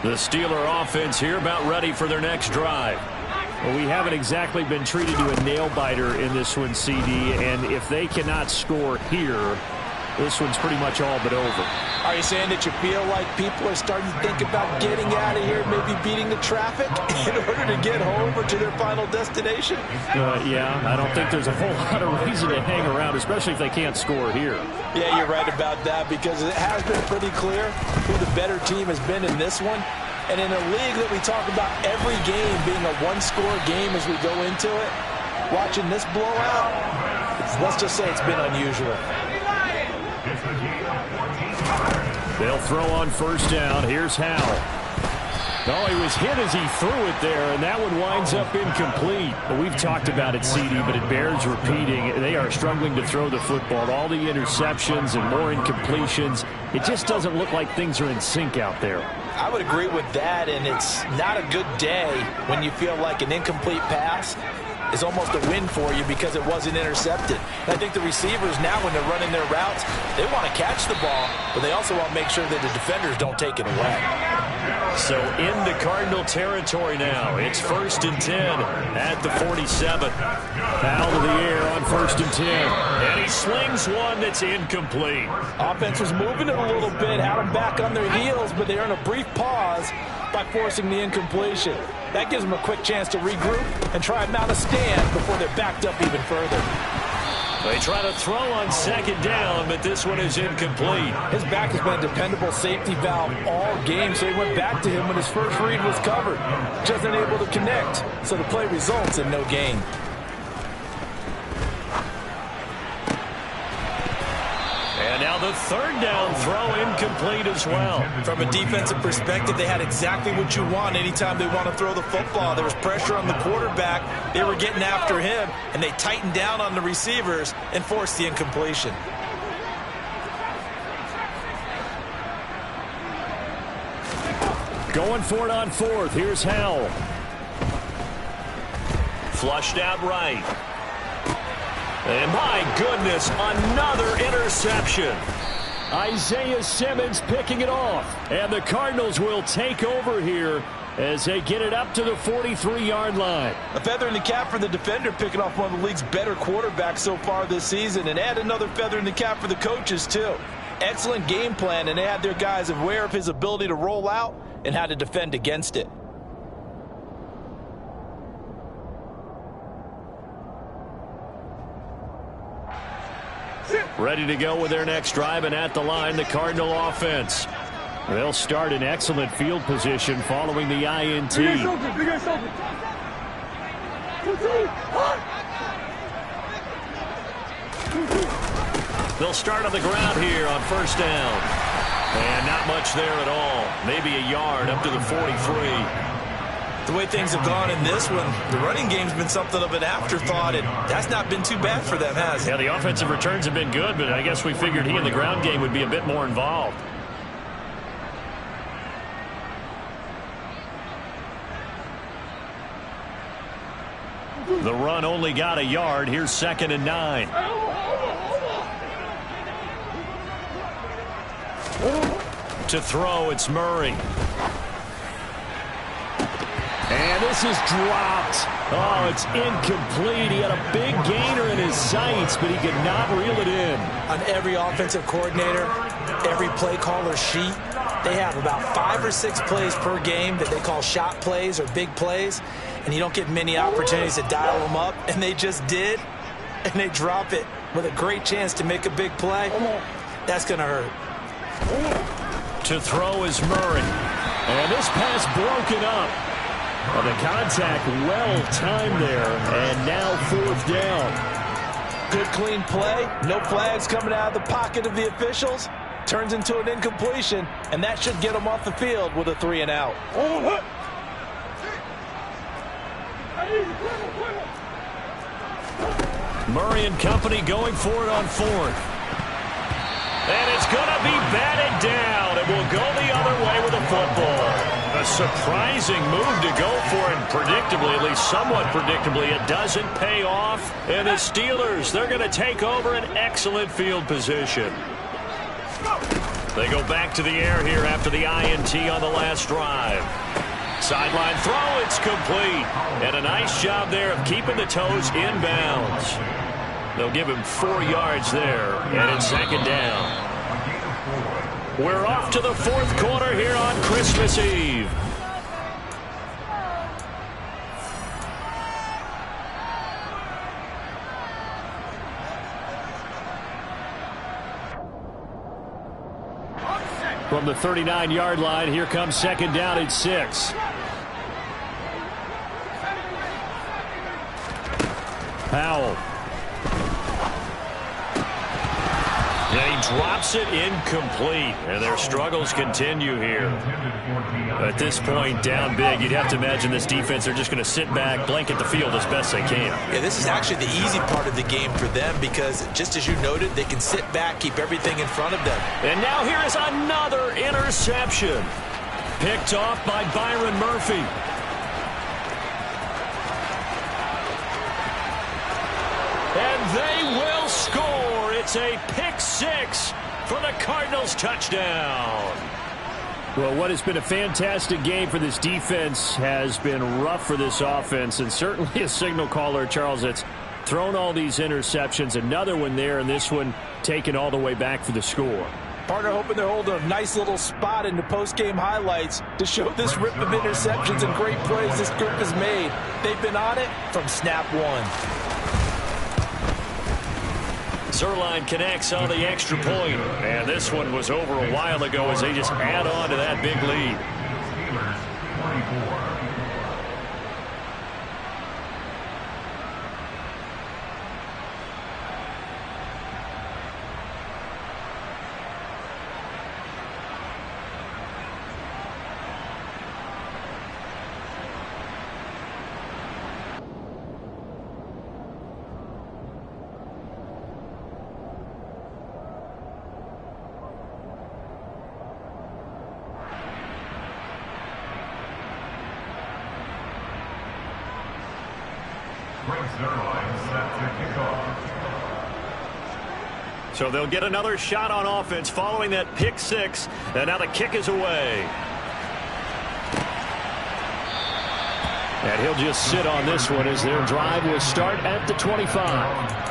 The Steeler offense here about ready for their next drive. Well, we haven't exactly been treated to a nail-biter in this one, CD, and if they cannot score here, this one's pretty much all but over. Are you saying that you feel like people are starting to think about getting out of here, maybe beating the traffic in order to get home or to their final destination? Yeah, I don't think there's a whole lot of reason to hang around, especially if they can't score here. Yeah, you're right about that because it has been pretty clear who the better team has been in this one. And in a league that we talk about every game being a one-score game as we go into it, watching this blowout, let's just say it's been unusual. They'll throw on first down. Here's Howell. Oh, he was hit as he threw it there, and that one winds up incomplete. Well, we've talked about it, CD, but it bears repeating. They are struggling to throw the football. All the interceptions and more incompletions. It just doesn't look like things are in sync out there. I would agree with that, and it's not a good day when you feel like an incomplete pass is almost a win for you because it wasn't intercepted. And I think the receivers now, when they're running their routes, they want to catch the ball, but they also want to make sure that the defenders don't take it away. So into Cardinal territory now. It's 1st and 10 at the 47. Foul to the air on 1st and 10. And he slings one that's incomplete. Offense was moving it a little bit, had them back on their heels, but they earned a brief pause by forcing the incompletion. That gives them a quick chance to regroup and try and mount a stand before they're backed up even further. They try to throw on 2nd down, but this one is incomplete. His back has been a dependable safety valve all game, so he went back to him when his first read was covered. Just unable to connect, so the play results in no gain. And now the 3rd down throw incomplete as well. From a defensive perspective, they had exactly what you want anytime they want to throw the football. There was pressure on the quarterback. They were getting after him, and they tightened down on the receivers and forced the incompletion. Going for it on 4th. Here's Howell. Flushed out right. And my goodness, another interception. Isaiah Simmons picking it off. And the Cardinals will take over here as they get it up to the 43-yard line. A feather in the cap for the defender, picking off one of the league's better quarterbacks so far this season. And add another feather in the cap for the coaches, too. Excellent game plan, and they had their guys aware of his ability to roll out and how to defend against it. Ready to go with their next drive, and at the line, the Cardinal offense. They'll start in excellent field position following the INT. They'll start on the ground here on 1st down. And not much there at all. Maybe a yard up to the 43. The way things have gone in this one, the running game's been something of an afterthought, and that's not been too bad for them, has it? Yeah, the offensive returns have been good, but I guess we figured he in the ground game would be a bit more involved. The run only got a yard. Here's 2nd and 9. To throw, it's Murray. And this is dropped. Oh, it's incomplete. He had a big gainer in his sights, but he could not reel it in. On every offensive coordinator, every play caller sheet, they have about 5 or 6 plays per game that they call shot plays or big plays, and you don't get many opportunities to dial them up, and they just did, and they drop it with a great chance to make a big play. That's going to hurt. To throw is Murray. And this pass broken up. Well, the contact well timed there, and now 4th down. Good clean play. No flags coming out of the pocket of the officials. Turns into an incompletion, and that should get them off the field with a 3 and out. Murray and company going for it on 4th. And it's going to be batted down. It will go the other way with the football. A surprising move to go for it, predictably, at least somewhat predictably. It doesn't pay off. And the Steelers, they're going to take over an excellent field position. They go back to the air here after the INT on the last drive. Sideline throw, it's complete. And a nice job there of keeping the toes inbounds. They'll give him 4 yards there, and it's 2nd down. We're off to the 4th quarter here on Christmas Eve. From the 39-yard line, here comes 2nd down at 6. Howell. And he drops it incomplete, and their struggles continue here. At this point, down big, you'd have to imagine this defense, they're just going to sit back, blanket the field as best they can. Yeah, this is actually the easy part of the game for them because, just as you noted, they can sit back, keep everything in front of them. And now here is another interception. Picked off by Byron Murphy. It's a pick six for the Cardinals touchdown. Well, what has been a fantastic game for this defense has been rough for this offense, and certainly a signal caller, Charles, that's thrown all these interceptions. Another one there, and this one taken all the way back for the score. Partner hoping they're holding a nice little spot in the post-game highlights to show this rip of interceptions and great plays this group has made. They've been on it from snap one. Zuerlein connects on the extra point. And this one was over a while ago as they just add on to that big lead. Steelers 24. So they'll get another shot on offense following that pick six. And now the kick is away. And he'll just sit on this one as their drive will start at the 25.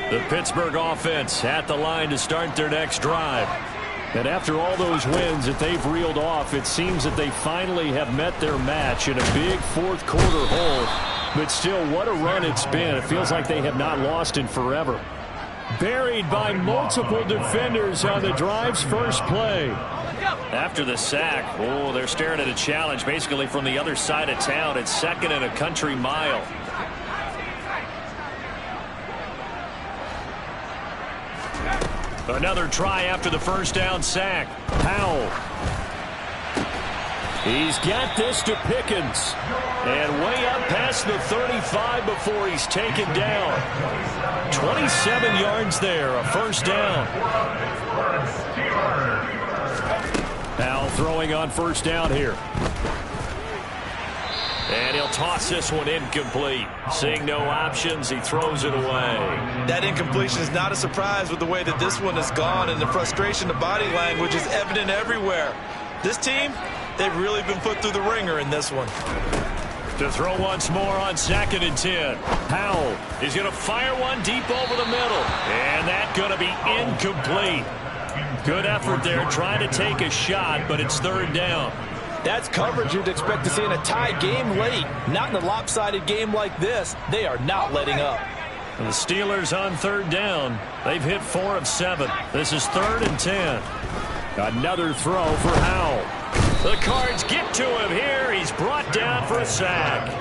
The Pittsburgh offense at the line to start their next drive. And after all those wins that they've reeled off, it seems that they finally have met their match in a big fourth quarter hole. But still, what a run it's been. It feels like they have not lost in forever. Buried by multiple defenders on the drive's first play. After the sack, they're staring at a challenge basically from the other side of town. It's second and a country mile. Another try after the first down sack. Howell. He's got this to Pickens. And way up past the 35 before he's taken down. 27 yards there, a first down. Howell throwing on first down here. And he'll toss this one incomplete. Seeing no options, he throws it away. That incompletion is not a surprise with the way that this one has gone, and the frustration, the body language is evident everywhere. This team, they've really been put through the ringer in this one. To throw once more on 2nd and 10. Howell is going to fire one deep over the middle. And that's going to be incomplete. Good effort there trying to take a shot, but it's third down. That's coverage you'd expect to see in a tie game late. Not in a lopsided game like this. They are not letting up. And the Steelers on third down. They've hit 4 of 7. This is 3rd and 10. Another throw for Howell. The Cards get to him here. He's brought down for a sack.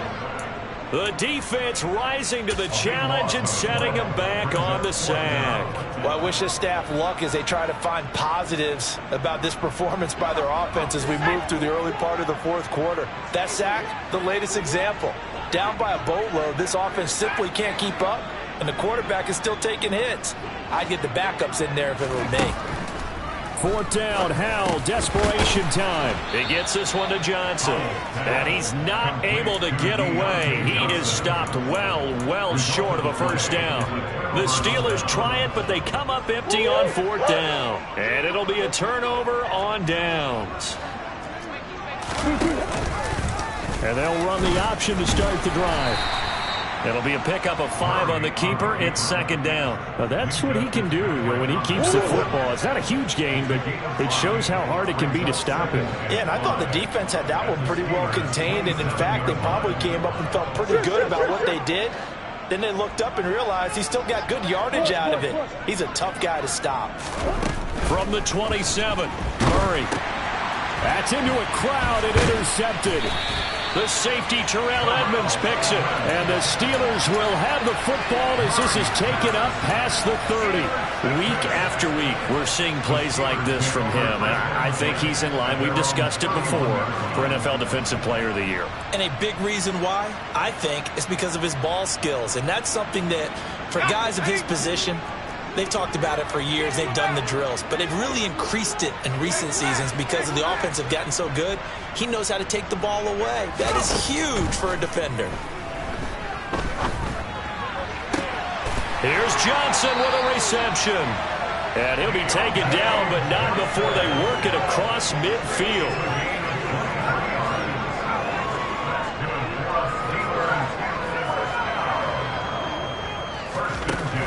The defense rising to the challenge and setting him back on the sack. Well, I wish this staff luck as they try to find positives about this performance by their offense as we move through the early part of the fourth quarter. That sack, the latest example. Down by a boatload, this offense simply can't keep up, and the quarterback is still taking hits. I'd get the backups in there if it were me. 4th down, Howell, desperation time. He gets this one to Johnson, and he's not able to get away. He is stopped well short of a first down. The Steelers try it, but they come up empty on 4th down. And it'll be a turnover on downs. And they'll run the option to start the drive. It'll be a pickup of 5 on the keeper. It's 2nd down. Now that's what he can do when he keeps the football. It's not a huge gain, but it shows how hard it can be to stop him. Yeah, and I thought the defense had that one pretty well contained. And, in fact, they probably came up and felt pretty good about what they did. Then they looked up and realized he still got good yardage out of it. He's a tough guy to stop. From the 27, Murray. That's into a crowd and intercepted. The safety, Terrell Edmonds, picks it. And the Steelers will have the football as this is taken up past the 30. Week after week, we're seeing plays like this from him. And I think he's in line. We've discussed it before for NFL Defensive Player of the Year. And a big reason why, I think, is because of his ball skills. And that's something that, for guys of his position, they've talked about it for years. They've done the drills, but they've really increased it in recent seasons because the offense have gotten so good. He knows how to take the ball away. That is huge for a defender. Here's Johnson with a reception. And he'll be taken down, but not before they work it across midfield.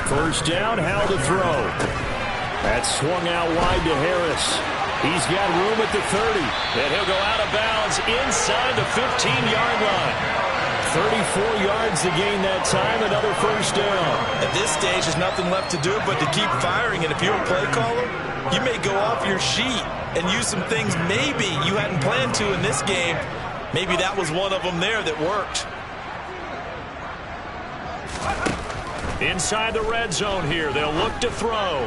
First down, how to throw. That swung out wide to Harris. He's got room at the 30. And he'll go out of bounds inside the 15-yard line. 34 yards to gain that time, another first down. At this stage, there's nothing left to do but to keep firing. And if you're a play caller, you may go off your sheet and use some things maybe you hadn't planned to in this game. Maybe that was one of them there that worked. Inside the red zone here, they'll look to throw.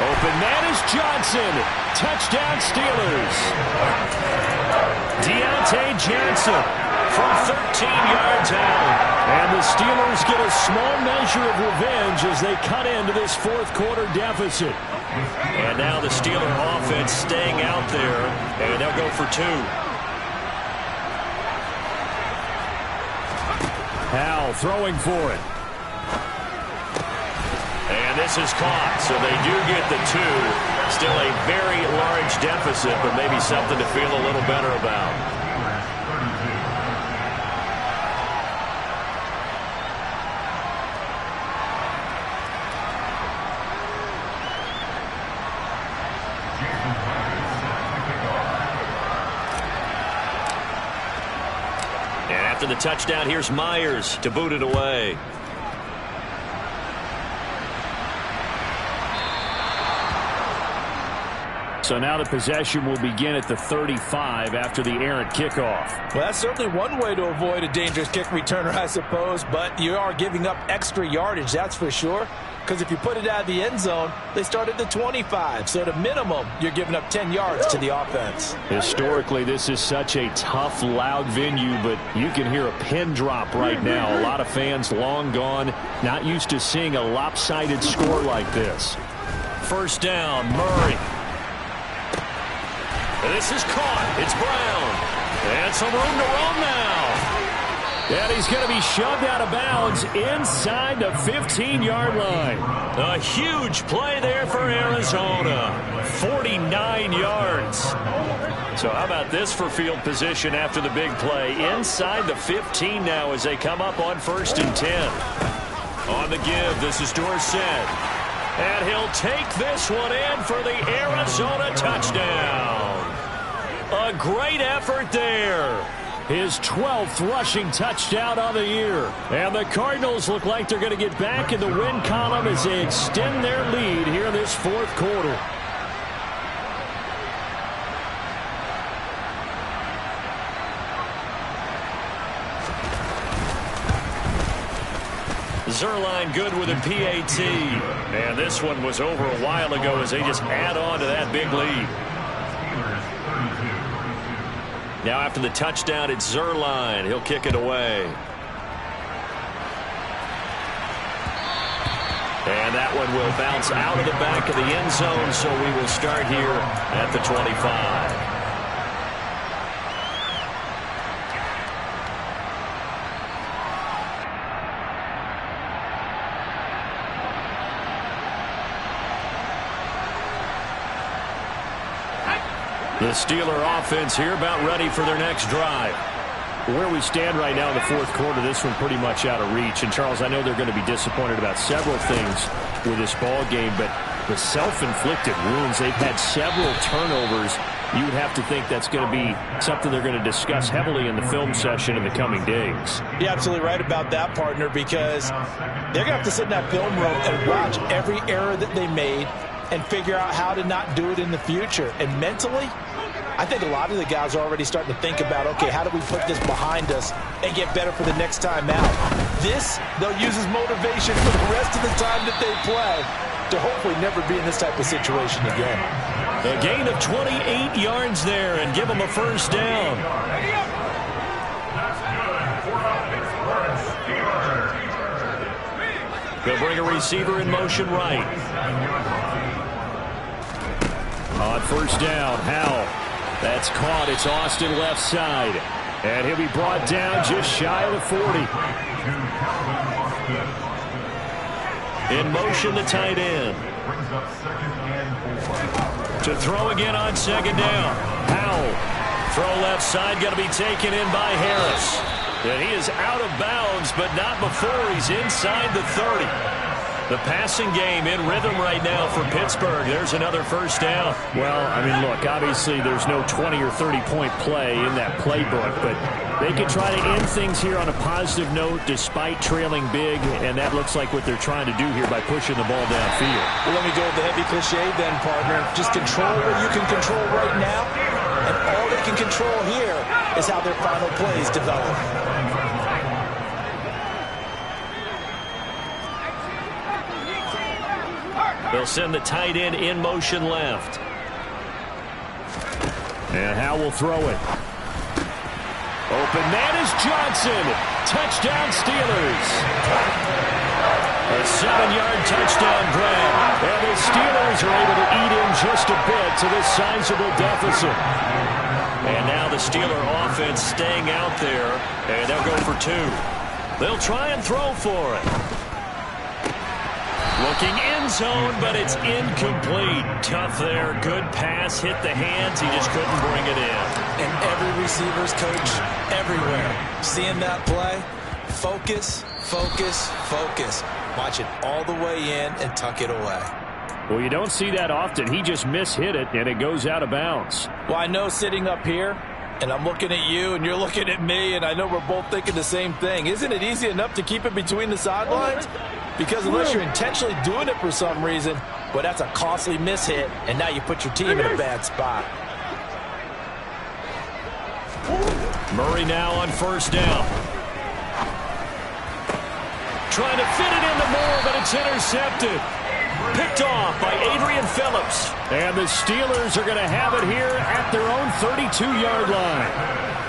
Open man is Johnson. Touchdown Steelers. Deontay Johnson from 13 yards out. And the Steelers get a small measure of revenge as they cut into this fourth quarter deficit. And now the Steeler offense staying out there, and they'll go for two. Howell throwing for it. And this is caught, so they do get the two. Still a very large deficit, but maybe something to feel a little better about. And after the touchdown, here's Myers to boot it away. So now the possession will begin at the 35 after the errant kickoff. Well, that's certainly one way to avoid a dangerous kick returner, I suppose, but you are giving up extra yardage, that's for sure, because if you put it out of the end zone, they start at the 25, so at a minimum, you're giving up 10 yards to the offense. Historically, this is such a tough, loud venue, but you can hear a pin drop right now. A lot of fans long gone, not used to seeing a lopsided score like this. First down, Murray. This is caught. It's Brown. And some room to run now. And he's going to be shoved out of bounds inside the 15-yard line. A huge play there for Arizona. 49 yards. So how about this for field position after the big play? Inside the 15 now as they come up on 1st and 10. On the give, this is Dorsett. And he'll take this one in for the Arizona touchdown. A great effort there. His 12th rushing touchdown on the year. And the Cardinals look like they're going to get back in the win column as they extend their lead here in this fourth quarter. Zuerlein good with a PAT. And this one was over a while ago as they just add on to that big lead. Now after the touchdown, it's Zuerlein. He'll kick it away. And that one will bounce out of the back of the end zone, so we will start here at the 25. The Steeler offense here about ready for their next drive. Where we stand right now in the fourth quarter, this one pretty much out of reach. And, Charles, I know they're going to be disappointed about several things with this ball game, but the self-inflicted wounds, they've had several turnovers. You would have to think that's going to be something they're going to discuss heavily in the film session in the coming days. You're absolutely right about that, partner, because they're going to have to sit in that film room and watch every error that they made and figure out how to not do it in the future. And mentally, I think a lot of the guys are already starting to think about, okay, how do we put this behind us and get better for the next time out? This, they'll use as motivation for the rest of the time that they play to hopefully never be in this type of situation again. A gain of 28 yards there and give them a first down. They'll bring a receiver in motion right. On first down, Howell. That's caught. It's Austin left side. And he'll be brought down just shy of the 40. In motion, the tight end. To throw again on second down. Howell. Throw left side, going to be taken in by Harris. And he is out of bounds, but not before he's inside the 30. The passing game in rhythm right now for Pittsburgh. There's another first down. Well, I mean, look, obviously there's no 20 or 30-point play in that playbook, but they can try to end things here on a positive note despite trailing big, and that looks like what they're trying to do here by pushing the ball downfield. Well, let me go with the heavy cliche then, partner. Just control what you can control right now, and all they can control here is how their final plays develop. They'll send the tight end in motion left. And Howell will throw it. Open man is Johnson. Touchdown Steelers. A 7-yard touchdown grab. And the Steelers are able to eat in just a bit to this sizable deficit. And now the Steeler offense staying out there. And they'll go for 2. They'll try and throw for it. Looking end zone, but it's incomplete. Tough there. Good pass. Hit the hands. He just couldn't bring it in. And every receiver's coach everywhere. Seeing that play, focus, focus, focus. Watch it all the way in and tuck it away. Well, you don't see that often. He just mishit it, and it goes out of bounds. Well, I know sitting up here, and I'm looking at you, and you're looking at me, and I know we're both thinking the same thing. Isn't it easy enough to keep it between the sidelines? Because unless you're intentionally doing it for some reason, well, that's a costly mishit, and now you put your team in a bad spot. Murray now on first down. Trying to fit it into Moore, but it's intercepted. Picked off by Adrian Phillips. And the Steelers are going to have it here at their own 32-yard line.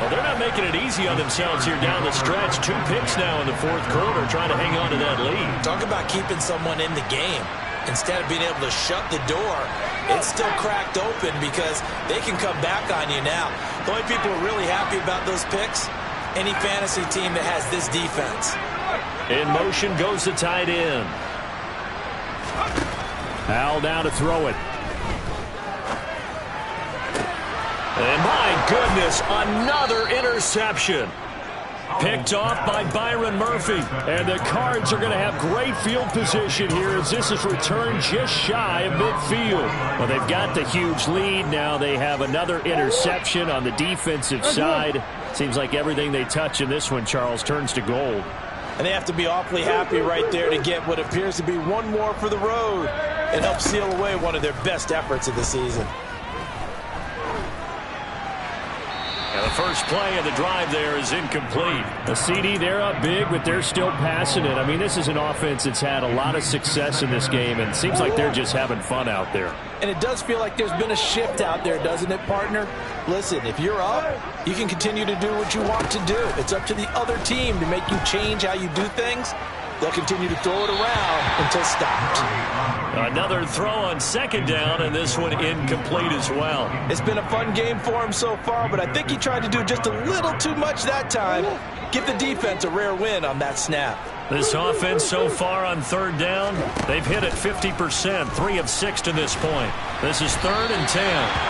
Well, they're not making it easy on themselves here down the stretch. 2 picks now in the fourth quarter, trying to hang on to that lead. Talk about keeping someone in the game. Instead of being able to shut the door, it's still cracked open because they can come back on you now. The only people who are really happy about those picks, any fantasy team that has this defense. In motion goes the tight end. Howell down to throw it. And my goodness, another interception. Picked off by Byron Murphy. And the Cards are going to have great field position here as this is returned just shy of midfield. Well, they've got the huge lead. Now they have another interception on the defensive side. Seems like everything they touch in this one, Charles, turns to gold. And they have to be awfully happy right there to get what appears to be one more for the road and help seal away one of their best efforts of the season. And the first play of the drive there is incomplete. The CD, they're up big, but they're still passing it. I mean, this is an offense that's had a lot of success in this game, and it seems like they're just having fun out there. And it does feel like there's been a shift out there, doesn't it, partner? Listen, if you're up, you can continue to do what you want to do. It's up to the other team to make you change how you do things. They'll continue to throw it around until stopped. Another throw on second down, and this one incomplete as well. It's been a fun game for him so far, but I think he tried to do just a little too much that time. Give the defense a rare win on that snap. This offense so far on third down, they've hit it 50%, 3 of 6 to this point. This is 3rd and 10.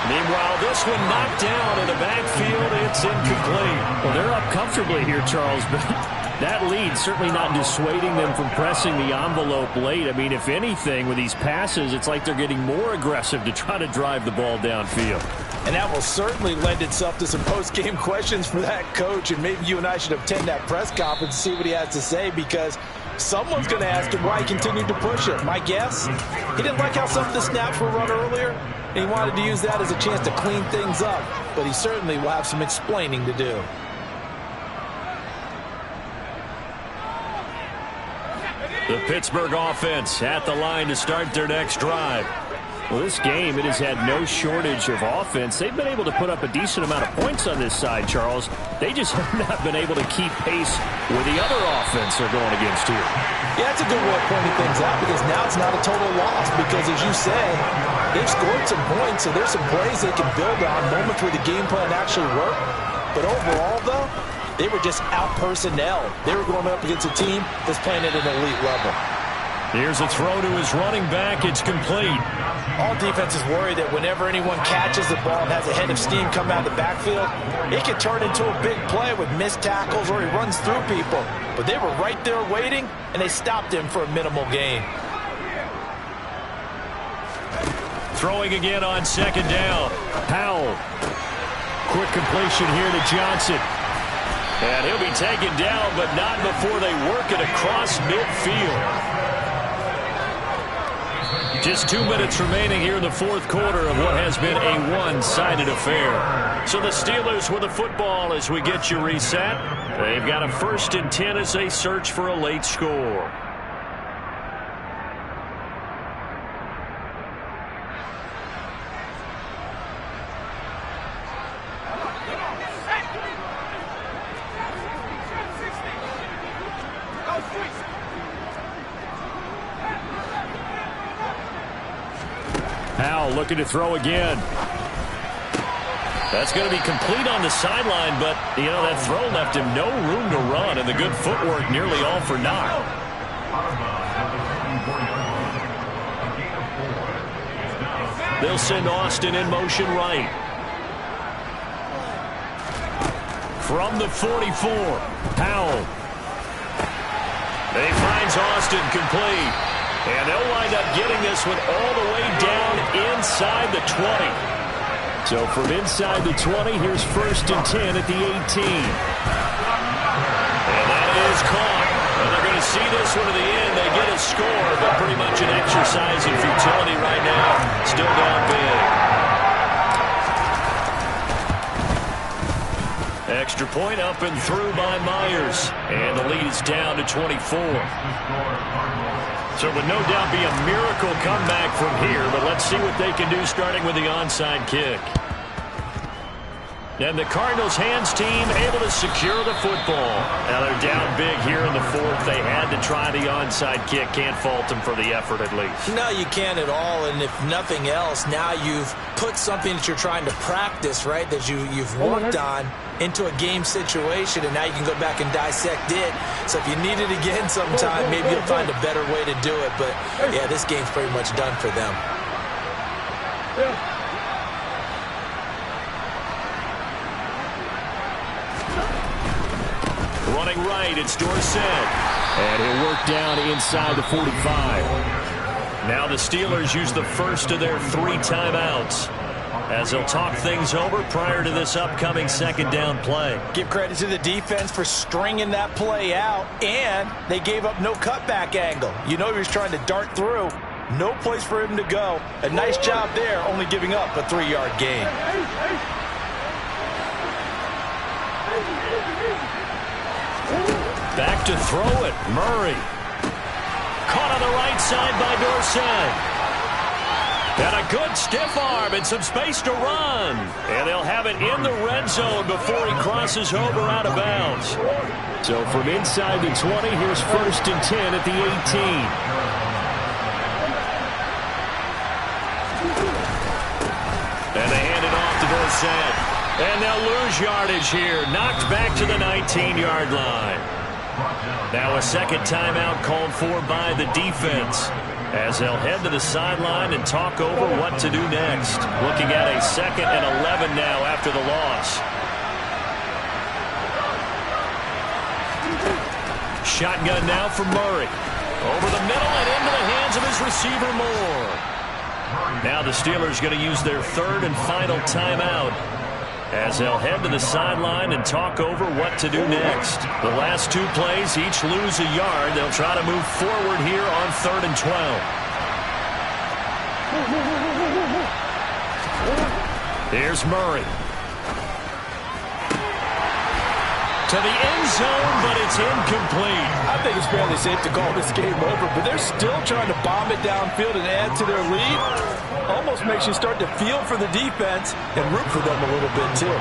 Meanwhile, this one knocked down in the backfield. It's incomplete. Well, they're up comfortably here, Charles, but that lead certainly not dissuading them from pressing the envelope late. I mean, if anything, with these passes, it's like they're getting more aggressive to try to drive the ball downfield. And that will certainly lend itself to some post-game questions for that coach, and maybe you and I should attend that press conference and see what he has to say, because someone's going to ask him why he continued to push it. My guess, he didn't like how some of the snaps were run earlier, and he wanted to use that as a chance to clean things up, but he certainly will have some explaining to do. The Pittsburgh offense at the line to start their next drive. Well, this game, it has had no shortage of offense. They've been able to put up a decent amount of points on this side, Charles. They just have not been able to keep pace with the other offense they're going against here. Yeah, that's a good way of pointing things out because now it's not a total loss because, as you said, they've scored some points, so there's some plays they can build on, moments where the game plan actually worked. But overall, though, they were just out-personnel. They were going up against a team that's playing at an elite level. Here's a throw to his running back. It's complete. All defenses worry that whenever anyone catches the ball and has a head of steam come out of the backfield, it can turn into a big play with missed tackles or he runs through people. But they were right there waiting, and they stopped him for a minimal gain. Throwing again on second down. Powell. Quick completion here to Johnson. And he'll be taken down, but not before they work it across midfield. Just 2 minutes remaining here in the fourth quarter of what has been a one-sided affair. So the Steelers with the football as we get you reset. They've got a 1st and 10 as they search for a late score. Powell looking to throw again. That's going to be complete on the sideline, but, you know, that throw left him no room to run, and the good footwork nearly all for naught. They'll send Austin in motion right. From the 44, Powell. He finds Austin complete. And they'll wind up getting this one all the way down inside the 20. So from inside the 20, here's 1st and 10 at the 18. And that is caught. And they're going to see this one to the end. They get a score, but pretty much an exercise in futility right now. Still down big. Extra point up and through by Myers. And the lead is down to 24. So it would no doubt be a miracle comeback from here, but let's see what they can do starting with the onside kick. And the Cardinals hands team able to secure the football. Now they're down big here in the fourth. They had to try the onside kick. Can't fault them for the effort at least. No, you can't at all. And if nothing else, now you've put something that you're trying to practice, right, that you've worked on into a game situation, and now you can go back and dissect it. So if you need it again sometime, maybe you'll find a better way to do it. But, yeah, this game's pretty much done for them. Running right, it's Dorsett. And he'll work down inside the 45. Now the Steelers use the first of their 3 timeouts as they'll talk things over prior to this upcoming second down play. Give credit to the defense for stringing that play out, and they gave up no cutback angle. You know he was trying to dart through. No place for him to go. A nice job there, only giving up a 3-yard gain. Back to throw it, Murray. Caught on the right side by Dorsett. And a good stiff arm and some space to run. And they'll have it in the red zone before he crosses over out of bounds. So from inside the 20, here's 1st and 10 at the 18. And they hand it off to Dorsett. And they'll lose yardage here. Knocked back to the 19-yard line. Now a second timeout called for by the defense as they'll head to the sideline and talk over what to do next. Looking at a 2nd and 11 now after the loss. Shotgun now for Murray. Over the middle and into the hands of his receiver Moore. Now the Steelers going to use their 3rd and final timeout as they'll head to the sideline and talk over what to do next. The last 2 plays each lose a yard. They'll try to move forward here on 3rd and 12. Here's Murray. to the end zone, but it's incomplete. I think it's fairly safe to call this game over, but they're still trying to bomb it downfield and add to their lead. Almost makes you start to feel for the defense and root for them a little bit, too.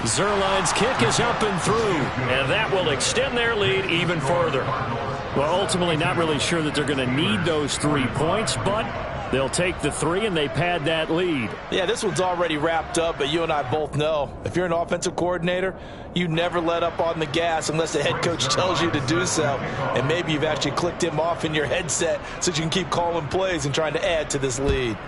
Zuerlein's kick is up and through, and that will extend their lead even further. Well, ultimately not really sure that they're going to need those 3 points, but they'll take the 3 and they pad that lead. Yeah, this one's already wrapped up, but you and I both know if you're an offensive coordinator, you never let up on the gas unless the head coach tells you to do so. And maybe you've actually clicked him off in your headset so you can keep calling plays and trying to add to this lead.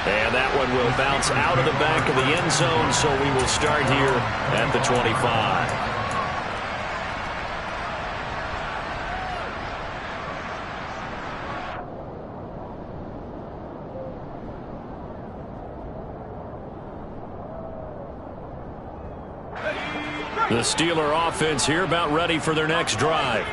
And that one will bounce out of the back of the end zone, so we will start here at the 25. The Steeler offense here about ready for their next drive.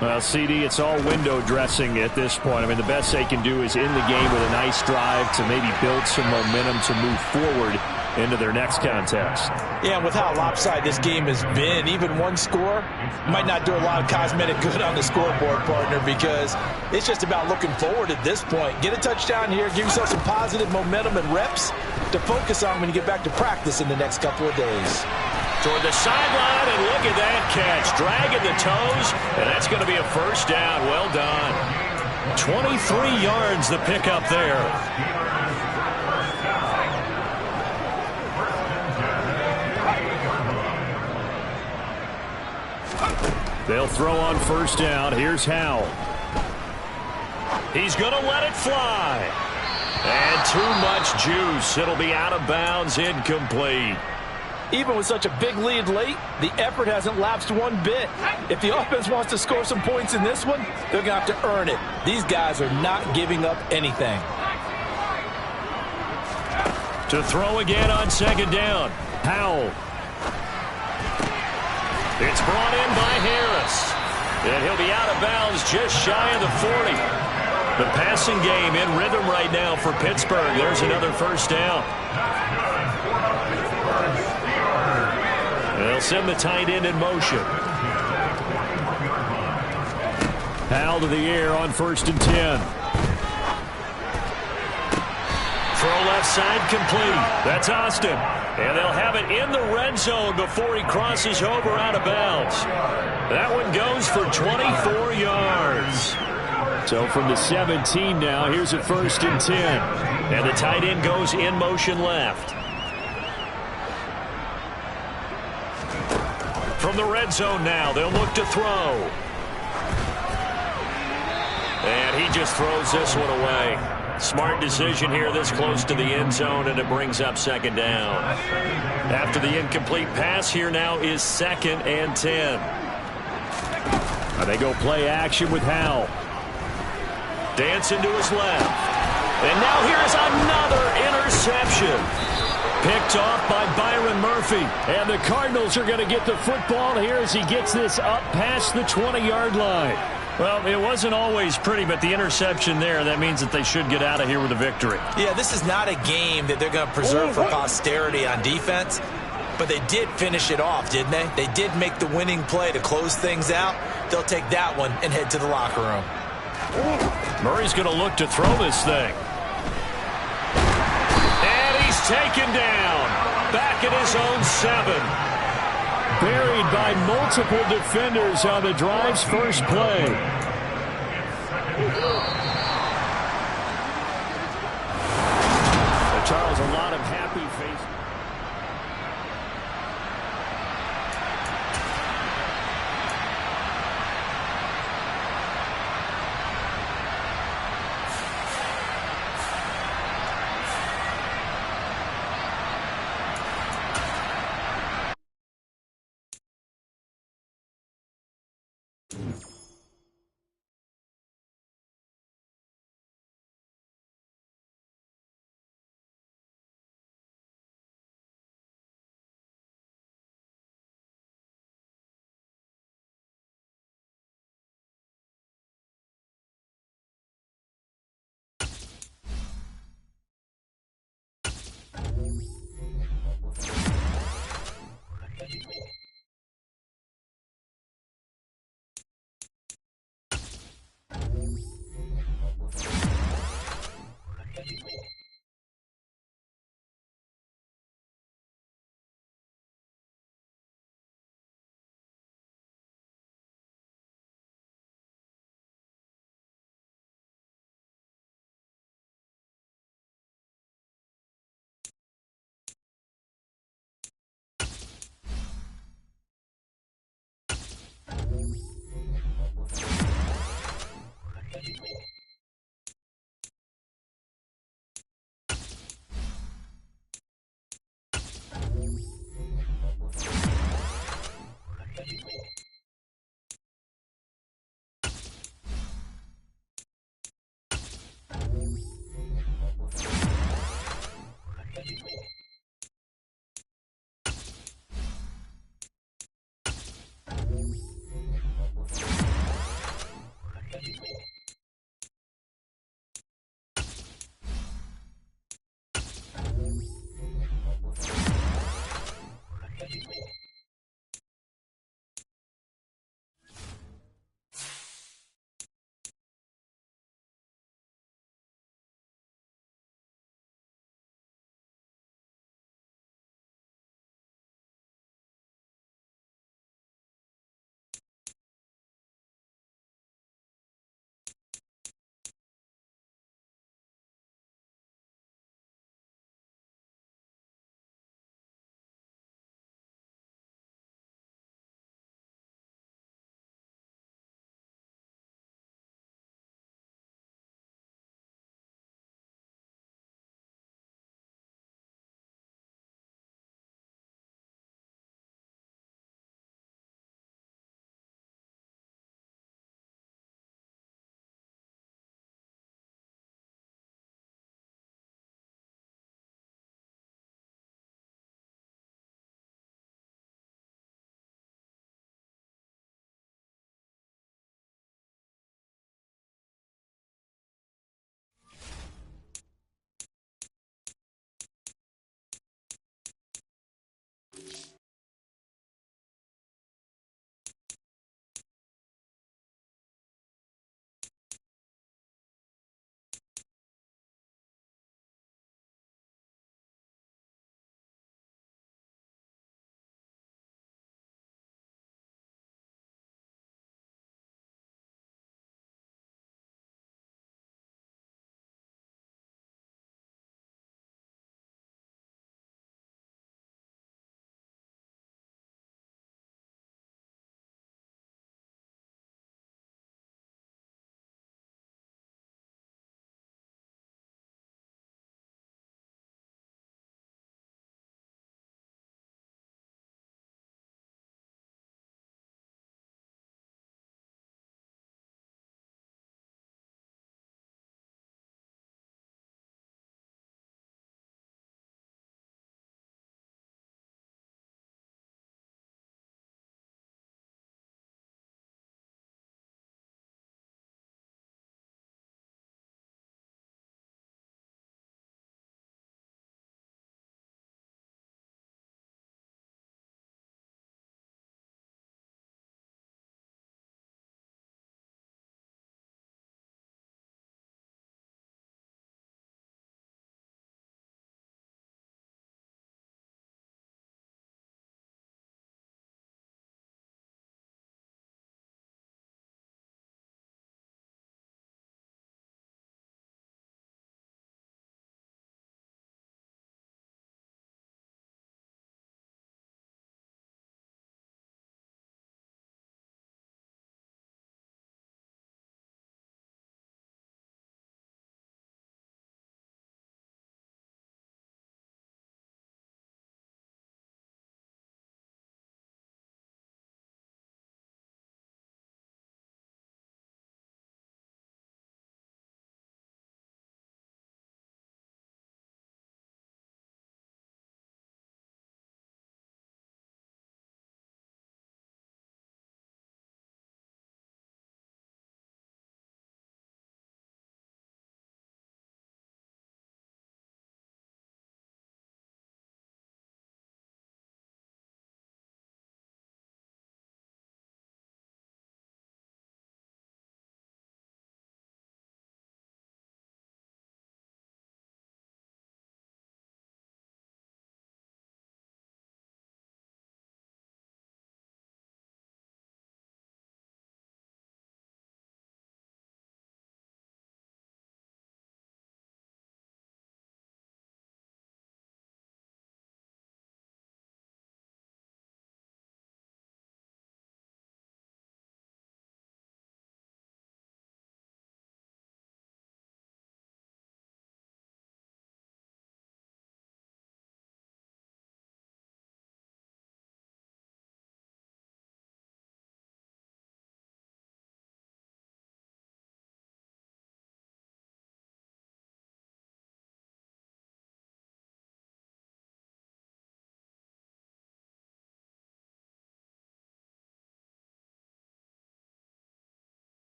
Well, CD, it's all window dressing at this point. I mean, the best they can do is end the game with a nice drive to maybe build some momentum to move forward into their next contest. Yeah, and with how lopsided this game has been, even one score might not do a lot of cosmetic good on the scoreboard, partner, because it's just about looking forward at this point. Get a touchdown here, give yourself some positive momentum and reps to focus on when you get back to practice in the next couple of days. Toward the sideline, and look at that catch. Dragging the toes, and that's going to be a first down. Well done. 23 yards the pickup there. They'll throw on first down. Here's Howell. He's going to let it fly. And too much juice. It'll be out of bounds, incomplete. Even with such a big lead late, the effort hasn't lapsed one bit. If the offense wants to score some points in this one, they're going to have to earn it. These guys are not giving up anything. To throw again on second down. Howell. It's brought in by Harris. And he'll be out of bounds just shy of the 40. The passing game in rhythm right now for Pittsburgh. There's another first down. They'll send the tight end in motion. Howell to the air on 1st and 10. Throw left side complete. That's Austin. And they'll have it in the red zone before he crosses over out of bounds. That one goes for 24 yards. So from the 17 now, here's a 1st and 10. And the tight end goes in motion left. From the red zone now, they'll look to throw. And he just throws this one away. Smart decision here this close to the end zone, and it brings up second down. After the incomplete pass, here now is 2nd and 10. And they go play action with Howell. Dancing to his left. And now here's another interception. Picked off by Byron Murphy. And the Cardinals are going to get the football here as he gets this up past the 20-yard line. Well, it wasn't always pretty, but the interception there, that means that they should get out of here with a victory. Yeah, this is not a game that they're going to preserve for posterity on defense, but they did finish it off, didn't they? They did make the winning play to close things out. They'll take that one and head to the locker room. Murray's going to look to throw this thing. Taken down, back at his own 7. Buried by multiple defenders on the drive's first play.